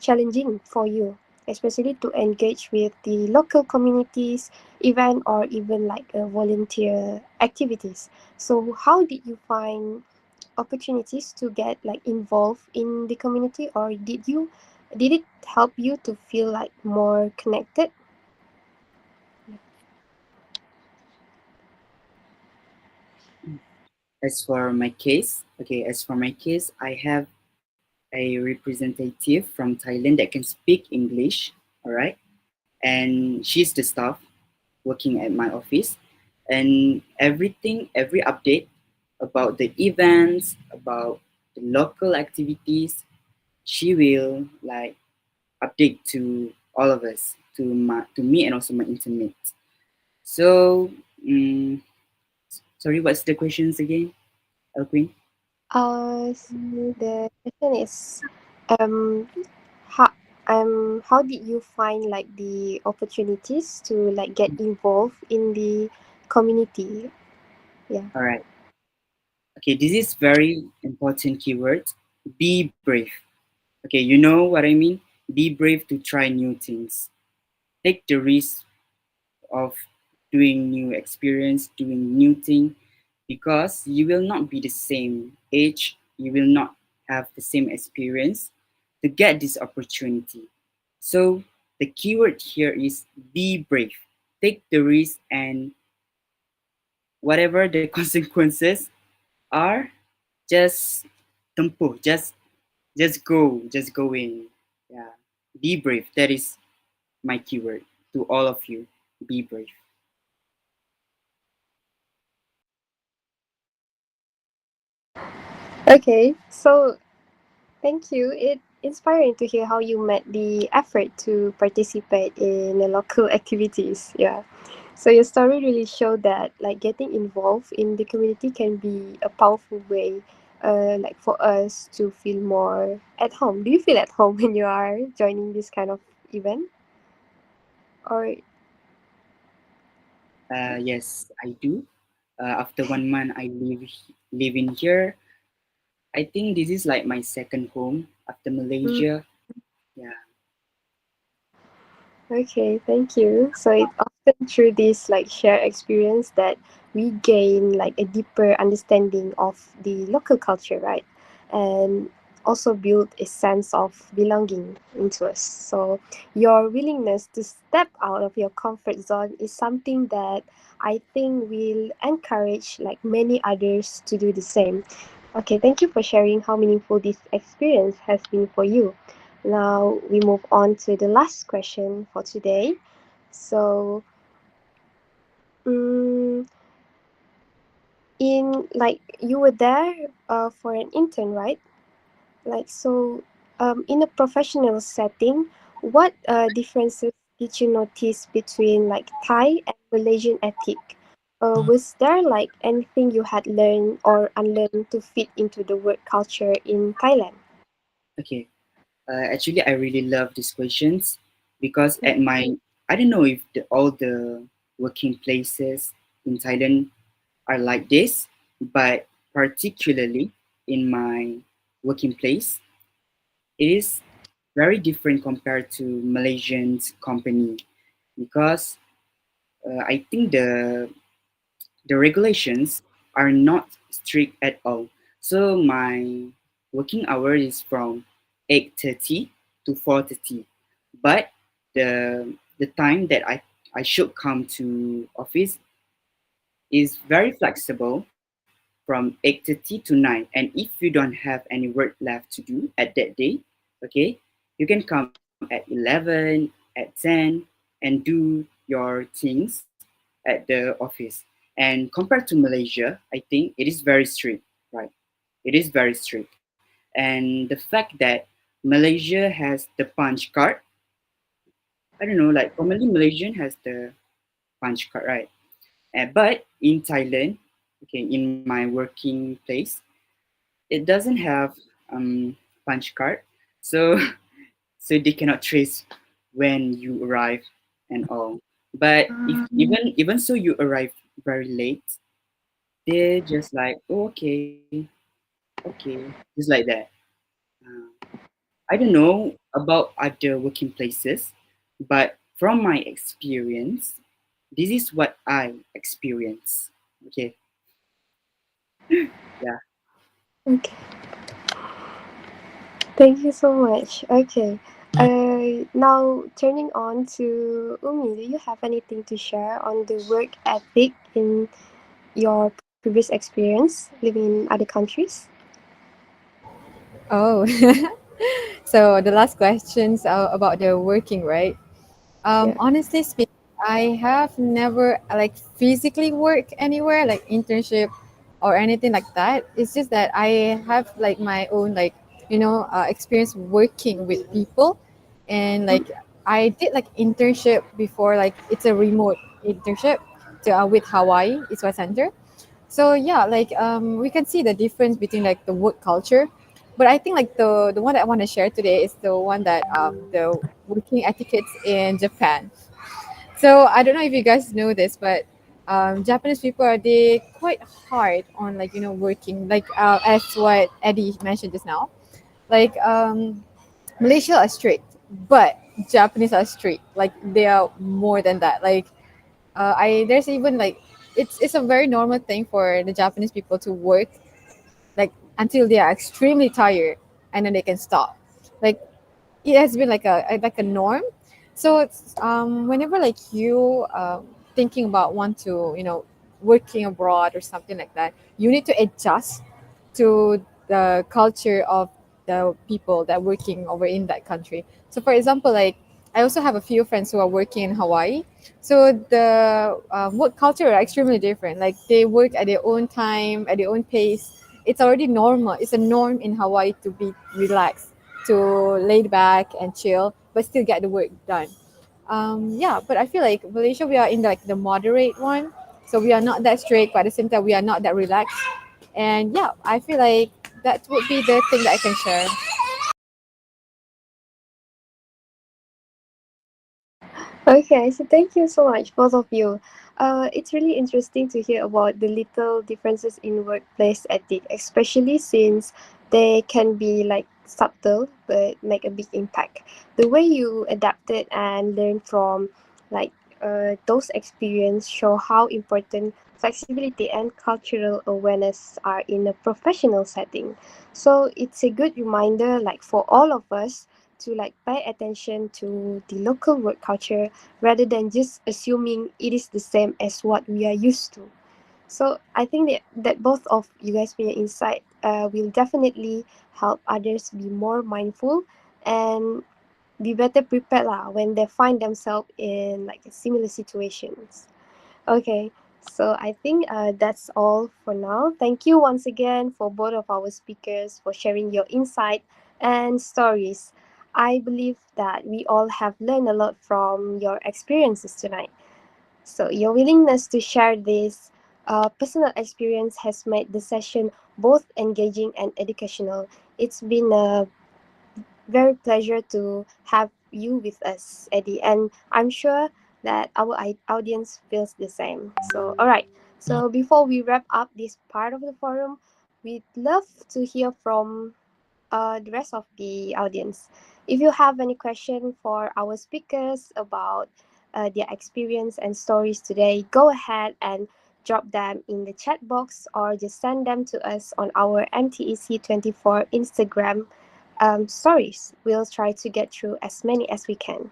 challenging for you, especially to engage with the local communities, event, or even like volunteer activities. So, how did you find opportunities to get like involved in the community, or did it help you to feel like more connected? As for my case, I have a representative from Thailand that can speak English, all right? And she's the staff working at my office. And every update about the events, about the local activities, she will like update to all of us, to me and also my intimates. So, mm sorry, what's the questions again, Alquin? The question is, um, how how did you find like the opportunities to like get involved in the community? Yeah. All right. Okay, this is very important keyword. Be brave. Okay, you know what I mean? Be brave to try new things. Take the risk of doing new experience, doing new thing, because you will not be the same age, you will not have the same experience to get this opportunity. So the keyword here is be brave. Take the risk, and whatever the consequences are, just tempuh, just go in. Yeah. Be brave. That is my keyword to all of you. Be brave. Okay, so thank you. It inspiring to hear how you met the effort to participate in the local activities. Yeah. So your story really showed that like getting involved in the community can be a powerful way like for us to feel more at home. Do you feel at home when you are joining this kind of event? Or Yes, I do. After 1 month, I live in here. I think this is like my second home after mm, Malaysia. Yeah. okay, thank you. So it often through this like shared experience that we gain like a deeper understanding of the local culture, right? And also build a sense of belonging into us. So your willingness to step out of your comfort zone is something that I think will encourage like many others to do the same. Okay, thank you for sharing how meaningful this experience has been for you. Now we move on to the last question for today. So, mm in like you were there for an intern, right? Like so, in a professional setting, what differences did you notice between like Thai and Malaysian ethic? Was there like anything you had learned or unlearned to fit into the work culture in Thailand? Okay. Actually, I really love these questions because at my, I don't know if all the working places in Thailand are like this, but particularly in my working place, it is very different compared to Malaysian's company because I think the regulations are not strict at all. So my working hour is from 8:30 to 4:30, but the time that I should come to office is very flexible from 8:30 to 9. And if you don't have any work left to do at that day, okay, you can come at 11, at 10, and do your things at the office. And compared to Malaysia, I think it is very strict, right? It is very strict. And the fact that Malaysia has the punch card, I don't know, like commonly Malaysian has the punch card, right? But in Thailand, okay, in my working place, it doesn't have punch card, so so they cannot trace when you arrive and all. But if even so you arrive very late, they're just like, oh, okay, okay, just like that. uh, I don't know, about other working places, but from my experience, this is what I experience. Okay, yeah. Okay. Thank you so much. Okay. Now turning on to Umi, do you have anything to share on the work ethic in your previous experience living in other countries? Oh, so the last questions about the working, right? Yeah. Honestly speaking, I have never like physically worked anywhere like internship or anything like that. It's just that I have like my own like experience working with people, and like I did like internship before. Like it's a remote internship with Hawaii East Center. So yeah, like we can see the difference between like the work culture, but I think like the one that I want to share today is the one that the working etiquettes in Japan. So I don't know if you guys know this, but Japanese people are they quite hard on like working like as what Eddie mentioned just now. Like Malaysia are strict, but Japanese are strict. Like they are more than that. Like I there's even like it's a very normal thing for the Japanese people to work like until they are extremely tired and then they can stop. Like it has been like a norm. So it's, whenever like you thinking about want to working abroad or something like that, you need to adjust to the culture of the people that working over in that country. So for example, like I also have a few friends who are working in Hawaii. So the work culture are extremely different. Like they work at their own time, at their own pace. It's already normal. It's a norm in Hawaii to be relaxed, to laid back and chill, but still get the work done. Yeah, but I feel like Malaysia, we are in like the moderate one. So we are not that strict, but at the same time, we are not that relaxed. And yeah, I feel like that would be the thing that I can share. Okay, so thank you so much, both of you. It's really interesting to hear about the little differences in workplace ethic, especially since they can be like subtle but make a big impact. The way you adapted and learn from like those experience show how important flexibility and cultural awareness are in a professional setting. So it's a good reminder like for all of us to like pay attention to the local work culture rather than just assuming it is the same as what we are used to. So I think that both of you guys' your insight will definitely help others be more mindful and be better prepared lah when they find themselves in like similar situations. Okay, so I think that's all for now. Thank you once again for both of our speakers for sharing your insight and stories. I believe that we all have learned a lot from your experiences tonight. So, your willingness to share this personal experience has made the session both engaging and educational. It's been a very pleasure to have you with us, Eddie, and I'm sure that our audience feels the same. So, all right. So, before we wrap up this part of the forum, we'd love to hear from the rest of the audience. If you have any question for our speakers about their experience and stories today, go ahead and drop them in the chat box or just send them to us on our MTEC24 Instagram stories. We'll try to get through as many as we can.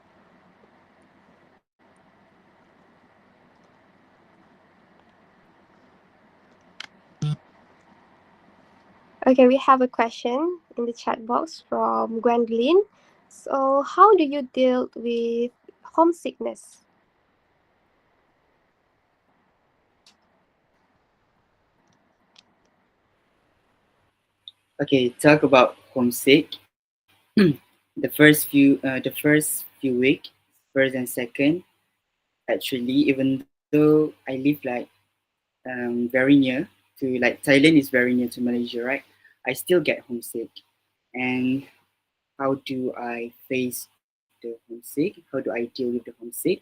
Okay, we have a question in the chat box from Gwendolyn. So, how do you deal with homesickness? Okay, talk about homesick. The first few week, first and second, actually, even though I live like very near to like Thailand is very near to Malaysia, right? I still get homesick. And how do I face the homesick? How do I deal with the homesick?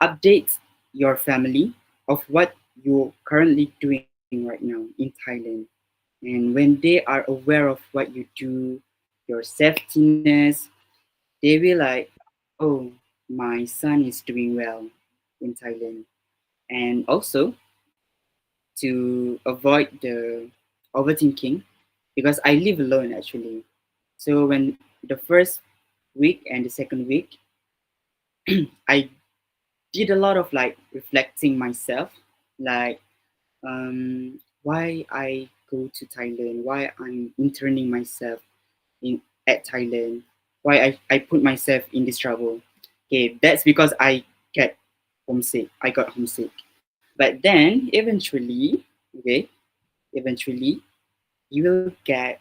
Update your family of what you're currently doing right now in Thailand. And when they are aware of what you do, your safetyness. They will like, oh, my son is doing well in Thailand. And also to avoid the overthinking, because I live alone actually. So when the first week and the second week, I did a lot of like reflecting myself, like why I go to Thailand, why I'm interning myself in at Thailand, why I put myself in this trouble. Okay, that's because I get homesick. I got homesick. But then eventually you will get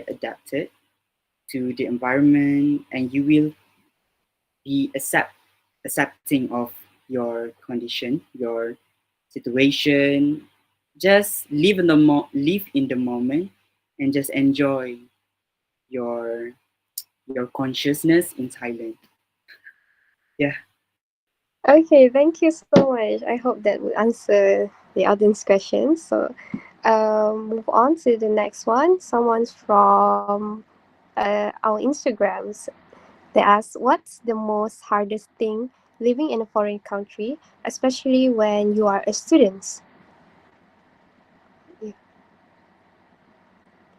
adapted to the environment, and you will be accepting of your condition, your situation. Just live in the moment, and just enjoy your your consciousness in Thailand. Yeah. Okay, thank you so much. I hope that would answer the audience questions. So, move on to the next one. Someone's from our Instagrams. They ask, "What's the most hardest thing living in a foreign country, especially when you are a student?" Yeah.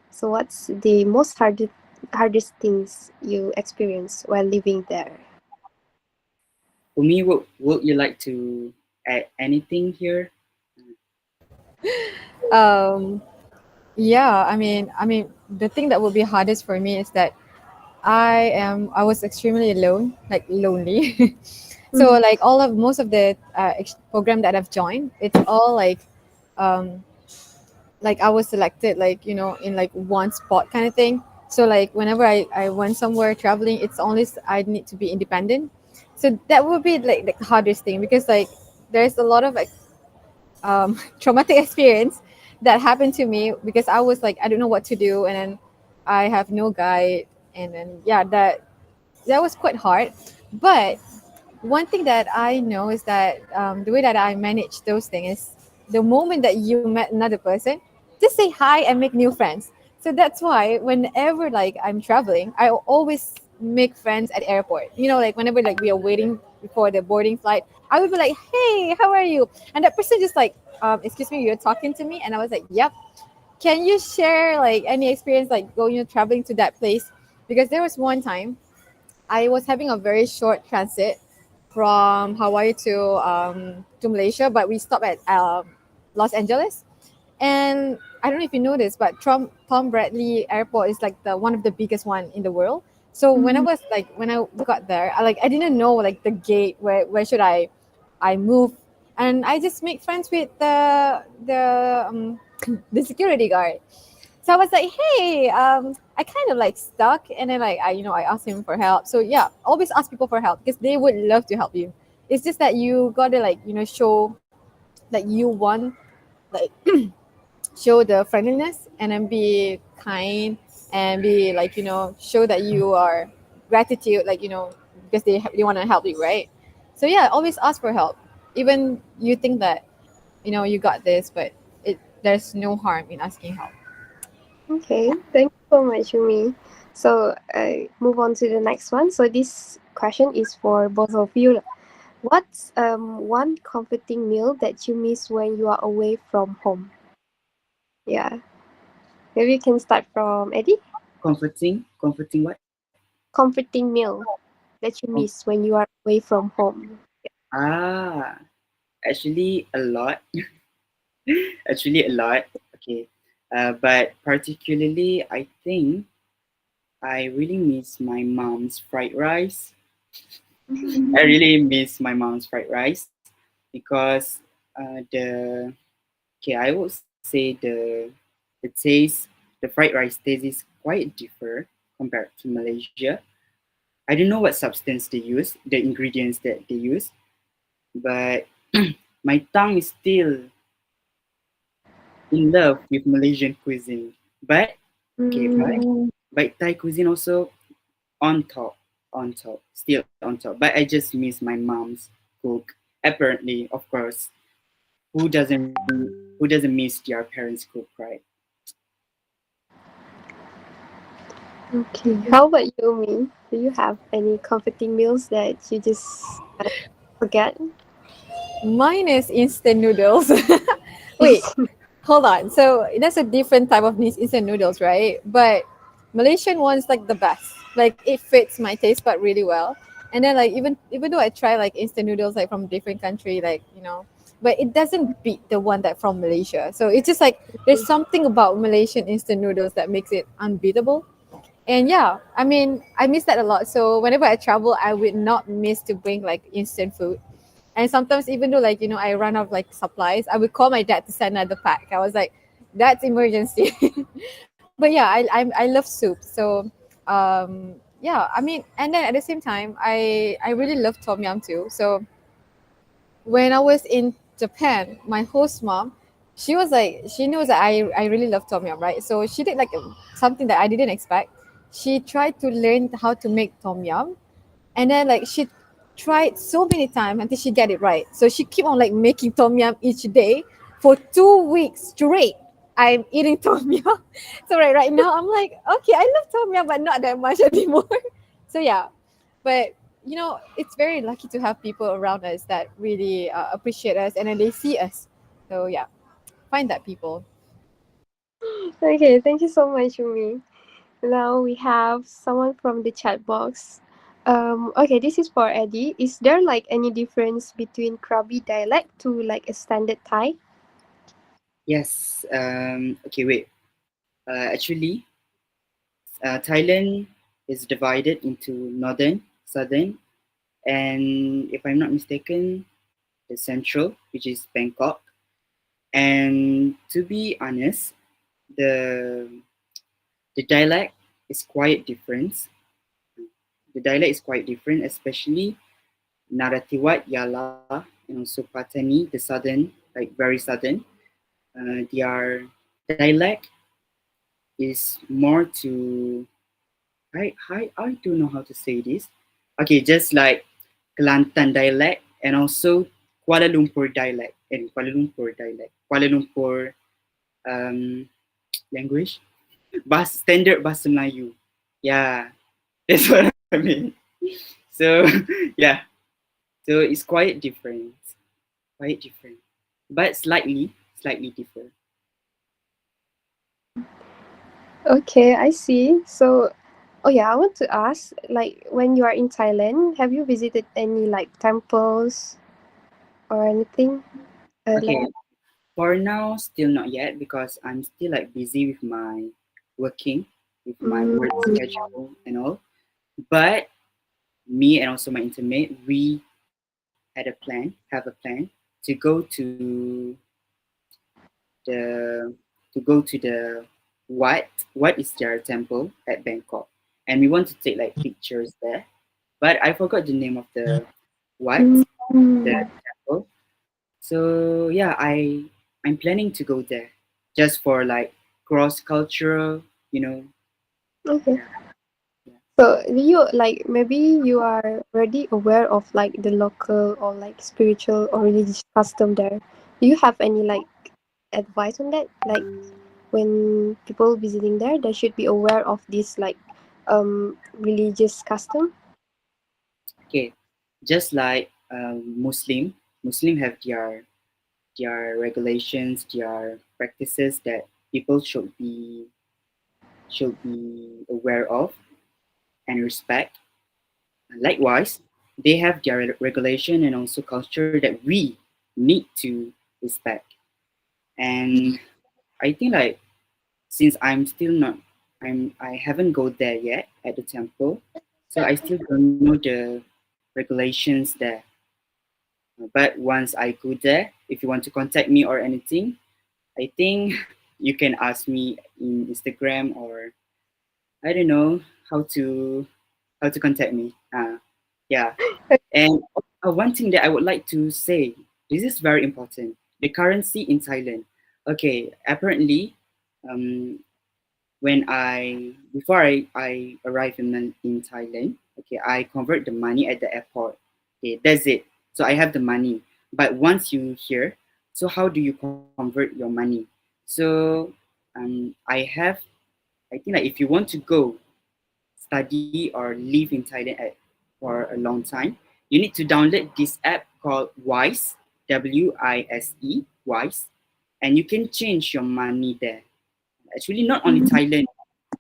So, what's the most hardest things you experience while living there? For me, would you like to add anything here? Um, yeah, I mean, the thing that will be hardest for me is that I was extremely alone, like lonely. So like most of the program that I've joined, it's all um, like I was selected like in like one spot kind of thing. So like whenever I went somewhere traveling, it's only I need to be independent. So that would be like the hardest thing, because like there's a lot of like traumatic experience that happened to me, because I was like I don't know what to do, and then I have no guide, and then yeah, that was quite hard. But one thing that I know is that the way that I manage those things is the moment that you met another person, just say hi and make new friends. So that's why whenever like I'm traveling, I always make friends at the airport. Like whenever like we are waiting for the boarding flight, I would be like, "Hey, how are you?" And that person just like, "Excuse me, you're talking to me?" And I was like, "Yep." Can you share like any experience like going traveling to that place? Because there was one time I was having a very short transit from Hawaii to Malaysia, but we stopped at Los Angeles. And I don't know if you know this, but Tom Bradley Airport is like the one of the biggest one in the world. So when I got there, I didn't know like the gate where should I move, and I just make friends with the the security guard. So I was like, hey, I kind of like stuck, and then like I asked him for help. So yeah, always ask people for help because they would love to help you. It's just that you gotta like show that you want, like show the friendliness, and then be kind, and be like show that you are gratitude, like because they want to help you, right? So yeah, always ask for help, even you think that you got this, but there's no harm in asking help. Okay, thank you so much, Yumi. So, move on to the next one. So, this question is for both of you. What's one comforting meal that you miss when you are away from home? Yeah, maybe you can start from Eddie. Comforting what? Comforting meal that you Com- miss when you are away from home. ah, actually a lot. Actually a lot. Okay. But particularly, I think I really miss my mom's fried rice. I really miss my mom's fried rice because I would say the taste, the fried rice taste is quite different compared to Malaysia. I don't know what substance they use, the ingredients that they use, but my tongue is still in love with Malaysian cuisine. But okay, but Thai cuisine also on top, still on top. But I just miss my mom's cook. Apparently, of course, who doesn't miss their parents' cook, right? Okay. How about you, me? Do you have any comforting meals that you just forget? Mine is instant noodles. Wait, hold on. So that's a different type of instant noodles, right? But Malaysian one's like the best. Like it fits my taste bud really well. And then like even though I try like instant noodles like from different country, like but it doesn't beat the one that from Malaysia. So it's just like there's something about Malaysian instant noodles that makes it unbeatable. And yeah, I mean, I miss that a lot. So whenever I travel, I would not miss to bring like instant food. And sometimes even though like I run out of like supplies, I would call my dad to send another pack. I was like, that's emergency. But yeah, I love soup. So yeah, I mean, and then at the same time, I really love tom yum too. So when I was in Japan, my host mom, she was like, she knows that I really love tom yum, right? So she did like something that I didn't expect. She tried to learn how to make tom yum, and then like she tried so many times until she get it right. So she keep on like making tom yum each day for 2 weeks straight. I'm eating tom yum. So right now I'm like, okay, I love tom yum, but not that much anymore. So yeah, but it's very lucky to have people around us that really appreciate us and then they see us. So yeah, find that people. Okay, thank you so much, Umi. Now we have someone from the chat box. Okay, this is for Eddie. Is there like any difference between Krabi dialect to like a standard Thai? Yes. Okay. Wait. Actually, Thailand is divided into northern, southern, and if I'm not mistaken, the central, which is Bangkok. And to be honest, the the dialect is quite different. The dialect is quite different, especially Narathiwat, Yala, and also Patani, the southern, like very southern. Their dialect is more to I don't know how to say this. Okay, just like Kelantan dialect and also Kuala Lumpur dialect and Kuala Lumpur dialect. Kuala Lumpur um, language, standard bahasa Melayu. Yeah, that's what I mean. So yeah, so it's quite different, but slightly different. Okay, I see. So, oh yeah, I want to ask, like, when you are in Thailand, have you visited any like temples or anything? Okay, for now, still not yet because I'm still like busy with my working, with my Mm, work schedule and all. But me and also my intimate, we have a plan to go the to the what is their temple at Bangkok, and we want to take like pictures there. But I forgot the name of the what the mm, temple. So yeah, I'm planning to go there just for like cross cultural, you know. okay. Yeah, yeah. So, do you like maybe you are already aware of like the local or like spiritual or religious custom there? Do you have any like advice on that? Like when people visiting there, they should be aware of this like religious custom. Okay, just like Muslim have their regulations, their practices that people should be aware of and respect. Likewise, they have their regulation and also culture that we need to respect. And I think like since I haven't go there yet at the temple, so I still don't know the regulations there. But once I go there, if you want to contact me or anything, I think you can ask me in Instagram or I don't know how to contact me. Yeah, and one thing that I would like to say, this is very important. The currency in Thailand. Okay, apparently, um, when I before I arrive in Thailand, okay, I convert the money at the airport. Okay, that's it. So I have the money. But once you here, so how do you convert your money? So I think like if you want to go study or live in Thailand for a long time, you need to download this app called Wise, WISE, Wise, and you can change your money there. Actually, not only Thailand,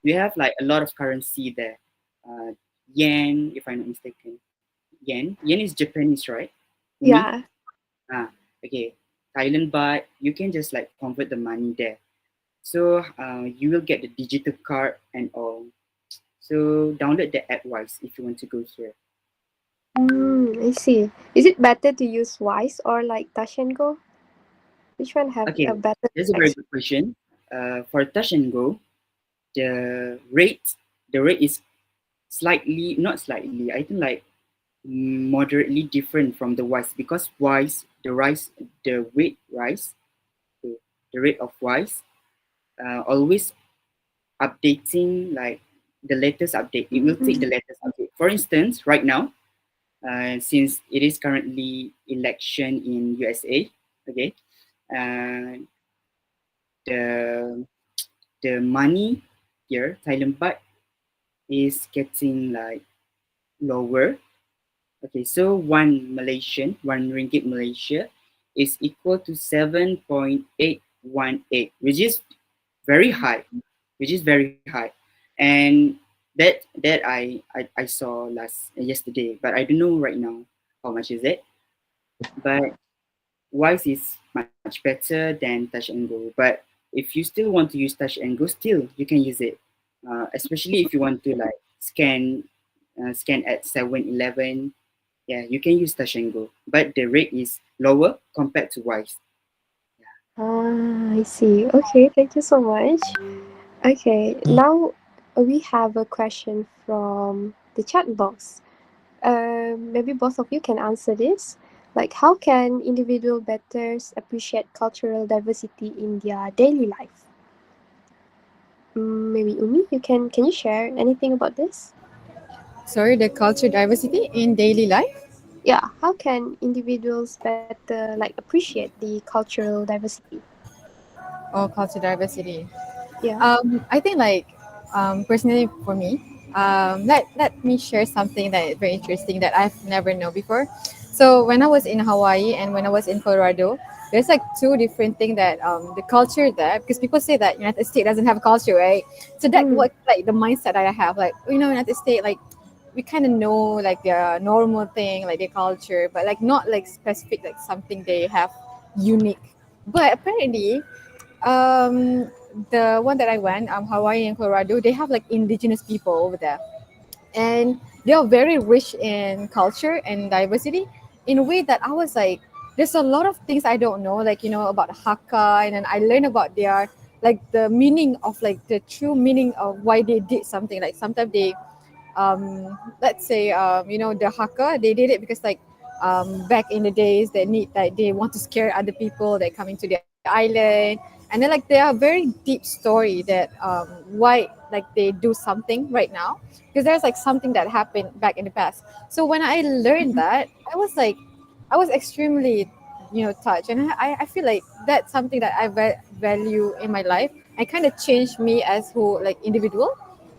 we have like a lot of currency there. Uh, Yen, if I'm not mistaken. Yen is Japanese, right? Umi? Yeah. Ah, okay. Thailand baht, you can just like convert the money there. So you will get the digital card and all. So download the app Wise if you want to go here. I see. Is it better to use Wise or like Touch and Go? Which one have Okay, a better that's a very experience? good question. For Touch and Go, the rate the rate is slightly, not slightly, I think like moderately different from the Wise, because Wise, the weight rise, the, the rate of Wise always updating like the latest update. It will take the latest update. For instance, right now, since it is currently election in USA, okay, uh, the the money here, Thailand baht, is getting like lower. Okay, so one ringgit Malaysia is equal to 7.818, very high, which is very high. And that I saw yesterday, but I don't know right now how much is it. But Wise is much better than Touch and Go. But if you still want to use Touch and Go, still you can use it. Especially if you want to like scan at 7-Eleven. Yeah, you can use Touch and Go, but the rate is lower compared to Wise. Ah, I see. Okay, thank you so much. Okay, now we have a question from the chat box. Maybe both of you can answer this. Like, how can individual better appreciate cultural diversity in their daily life? Maybe Umi, can you share anything about this? Sorry, the culture diversity in daily life Yeah, how can individuals better like appreciate the cultural diversity? or culture diversity. Yeah. I think like personally for me, let me share something that is very interesting that I've never known before. So when I was in Hawaii and when I was in Colorado, there's like two different things that the culture there, because people say that United States doesn't have a culture, right? So that Mm. what like the mindset that I have, like United States, like we kind of know like their normal thing, like their culture, but like not like specific, like something they have unique. But apparently the one that I went, Hawaii and Colorado, they have like indigenous people over there, and they are very rich in culture and diversity in a way that I was like, there's a lot of things I don't know, like about Hakka, and then I learned about their like the meaning of like the true meaning of why they did something. Like sometimes they let's say the Hakka, they did it because like back in the days they need like they want to scare other people that coming to the island, and then like they are very deep story that why like they do something right now, because there's like something that happened back in the past. So when I learned that, I was like, I was extremely touched, and I feel like that's something that I value in my life. I kind of changed me as who like individual,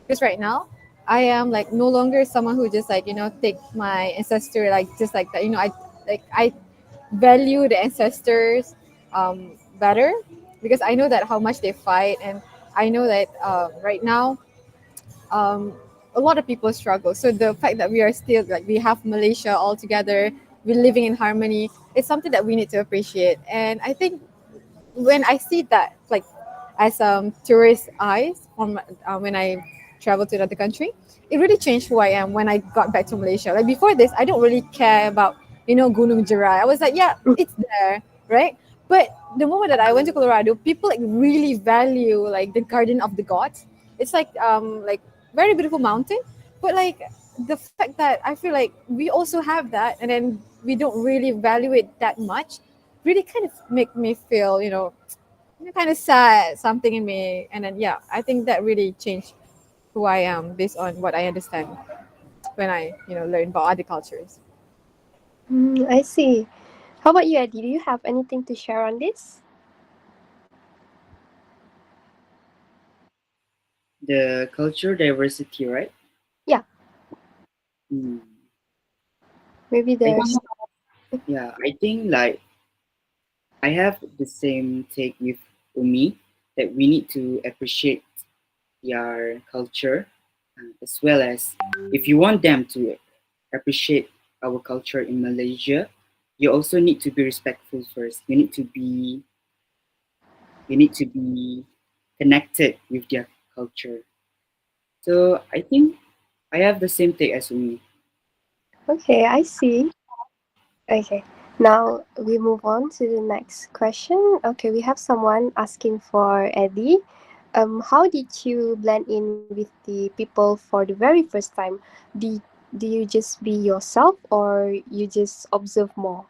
because right now I am like no longer someone who just like take my ancestor like just like that. I value the ancestors better, because I know that how much they fight, and I know that right now um, a lot of people struggle. So the fact that we are still like we have Malaysia all together, we're living in harmony. It's something that we need to appreciate, and I think when I see that, like as tourist eyes from when I traveled to another country, it really changed who I am when I got back to Malaysia. Like before this, I don't really care about Gunung Jerai. I was like, yeah, it's there, right? But the moment that I went to Colorado, people like really value like the Garden of the Gods. It's like very beautiful mountain, but like the fact that I feel like we also have that, and then we don't really value it that much really kind of make me feel, kind of sad, something in me. And then, yeah, I think that really changed who I am based on what I understand when I, learn about other cultures. I see. How about you, Eddie? Do you have anything to share on this? The culture diversity, right? Hmm. Maybe I there's. think, yeah, I think like I have the same take with Umi that we need to appreciate their culture as well as if you want them to appreciate our culture in Malaysia, you also need to be respectful first. You need to be connected with their culture. So I think I have the same take as Umi. Okay, I see. Okay, now we move on to the next question. Okay, we have someone asking for Eddie. How did you blend in with the people for the very first time? Do, do you just be yourself or you just observe more?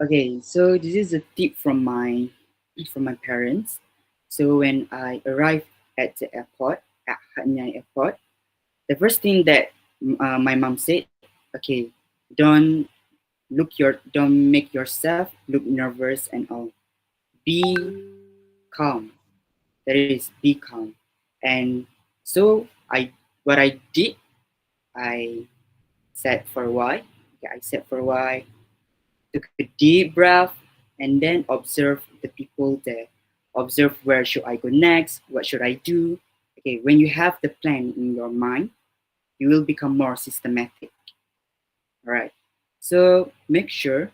Okay, so this is a tip from my parents. So when I arrived at the airport, at Hatnyai Airport, the first thing that my mom said, okay, don't don't make yourself look nervous and all. Be calm. That is, be calm. And so what I did, I sat for a while. Okay, I sat for a while, took a deep breath, and then observe the people there. Observe where should I go next, what should I do. Okay, when you have the plan in your mind, you will become more systematic. All right. So make sure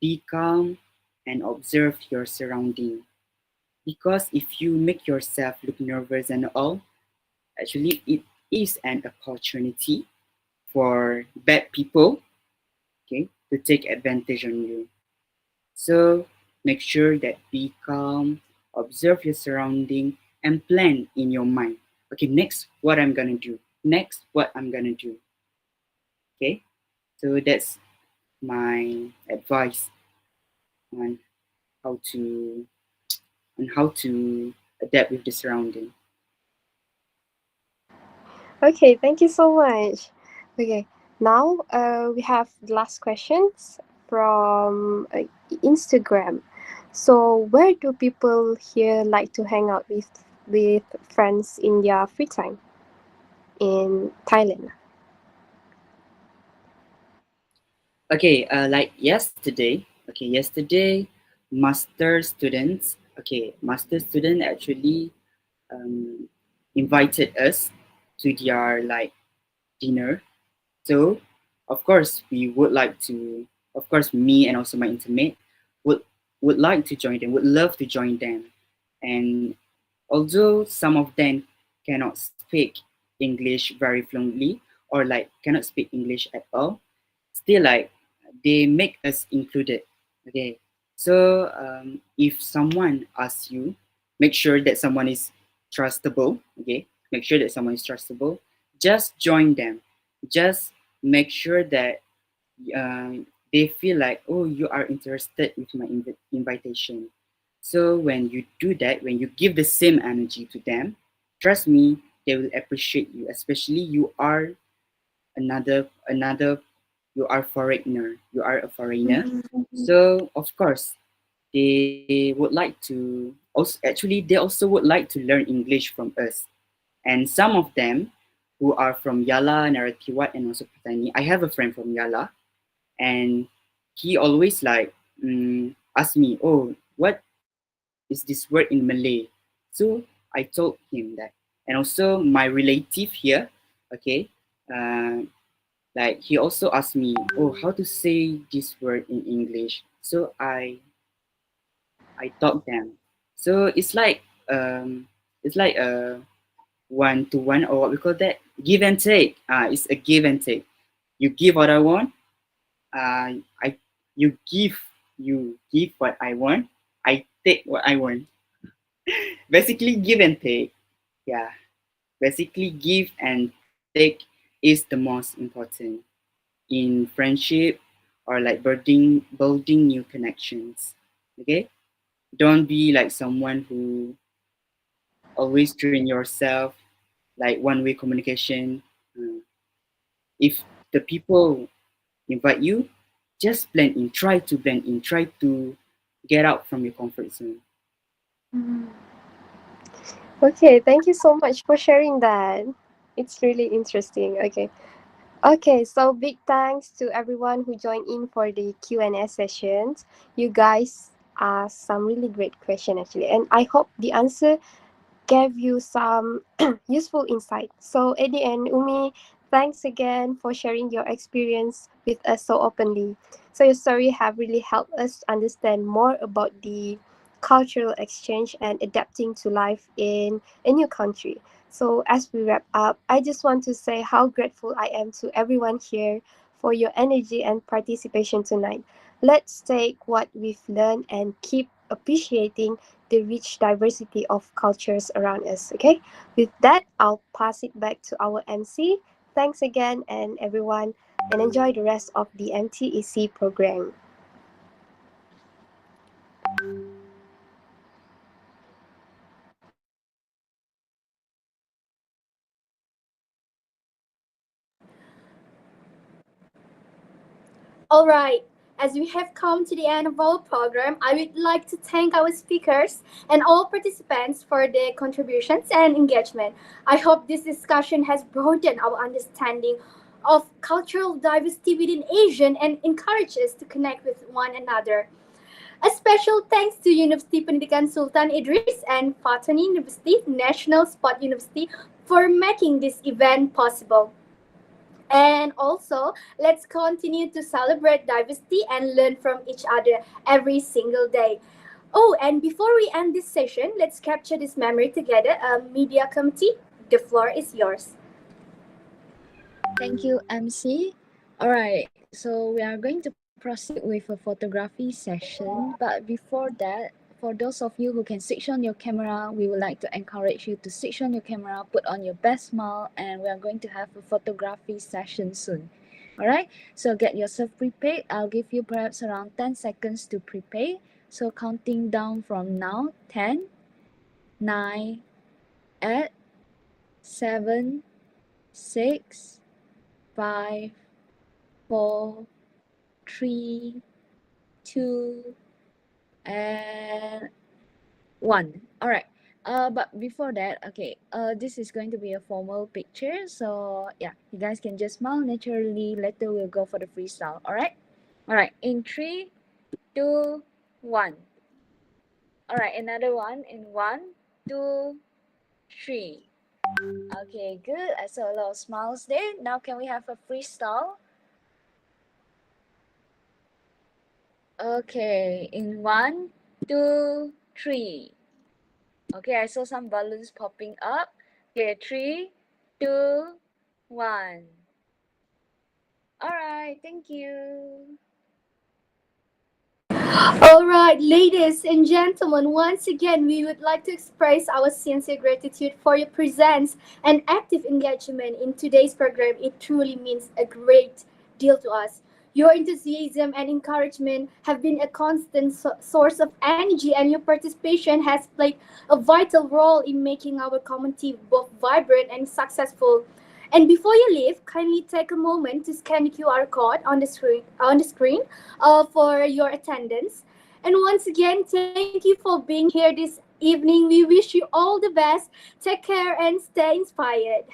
be calm and observe your surrounding. Because if you make yourself look nervous and all, actually it is an opportunity for bad people, okay, to take advantage on you. So make sure that be calm, observe your surrounding, and plan in your mind. Okay, next what I'm gonna do. Next what I'm gonna do. Okay, so that's my advice on how to adapt with the surrounding. Okay, thank you so much. Okay, now we have the last questions from Instagram. So, where do people here like to hang out with friends in their free time in Thailand? Okay, like yesterday. Okay, yesterday, master student actually um, invited us to their like dinner. So, of course, we would like to. Of course, me and also my intimate would would like to join them. Would love to join them, and although some of them cannot speak English very fluently or like cannot speak English at all, still like they make us included. Okay, so if someone asks you, make sure that someone is trustable. Okay, make sure that someone is trustable. Just join them. Just make sure that they feel like, oh, you are interested with my invitation. So when you do that, when you give the same energy to them, trust me, they will appreciate you. Especially another you are foreigner. You are a foreigner. So of course they would like to also actually they also would like to learn English from us. And some of them who are from Yala, Narathiwat, and also Patani. I have a friend from Yala, and he always like ask me, oh, what is this word in Malay? So I told him that. And also my relative here, okay, uh, like he also asked me, oh, how to say this word in English. So I taught them. So it's like a one to one, or what we call that, give and take. It's a give and take. You give what I want, I you give what I want, I take what I want. Basically, give and take. Yeah, basically, give and take is the most important in friendship or like building new connections. Okay, don't be like someone who always train yourself like one way communication. Uh, if the people invite you, just blend in. Try to blend in. Try to get out from your comfort zone. Okay, thank you so much for sharing that. It's really interesting. Okay. Okay, so big thanks to everyone who joined in for the Q&A sessions. You guys asked some really great questions actually, and I hope the answer gave you some useful insight. So at the end, Umi, thanks again for sharing your experience with us so openly. So your story have really helped us understand more about the cultural exchange and adapting to life in a new country. So as we wrap up, I just want to say how grateful I am to everyone here for your energy and participation tonight. Let's take what we've learned and keep appreciating the rich diversity of cultures around us. Okay, with that, I'll pass it back to our MC. Thanks again, and everyone, and enjoy the rest of the MTEC program. All right. As we have come to the end of our program, I would like to thank our speakers and all participants for their contributions and engagement. I hope this discussion has broadened our understanding of cultural diversity within Asian and encouraged us to connect with one another. A special thanks to University Pendidikan Sultan Idris and Fatani University, National Sport University, for making this event possible. And also, let's continue to celebrate diversity and learn from each other every single day. Oh, and before we end this session, let's capture this memory together. Media committee, the floor is yours. Thank you, MC. All right, so we are going to proceed with a photography session. But before that, for those of you who can switch on your camera, we would like to encourage you to switch on your camera, put on your best smile, and we are going to have a photography session soon. All right, so get yourself prepared. I'll give you perhaps around 10 seconds to prepare. So counting down from now, 10, 9, 8, 7, 6, 5, 4, 3, 2, and 1. All right. But before that, okay, this is going to be a formal picture. So yeah, you guys can just smile naturally. Later we'll go for the freestyle. All right. All right. In 3, 2, 1. All right. Another one in 1, 2, 3. Okay, good. I saw a lot of smiles there. Now can we have a freestyle? Okay, in 1, 2, 3. Okay, I saw some balloons popping up. Okay, 3, 2, 1. All right, thank you. All right, ladies and gentlemen, once again, we would like to express our sincere gratitude for your presence and active engagement in today's program. It truly means a great deal to us. Your enthusiasm and encouragement have been a constant source of energy, and your participation has played a vital role in making our community both vibrant and successful. And before you leave, kindly take a moment to scan the QR code on the screen for your attendance. And once again, thank you for being here this evening. We wish you all the best. Take care and stay inspired.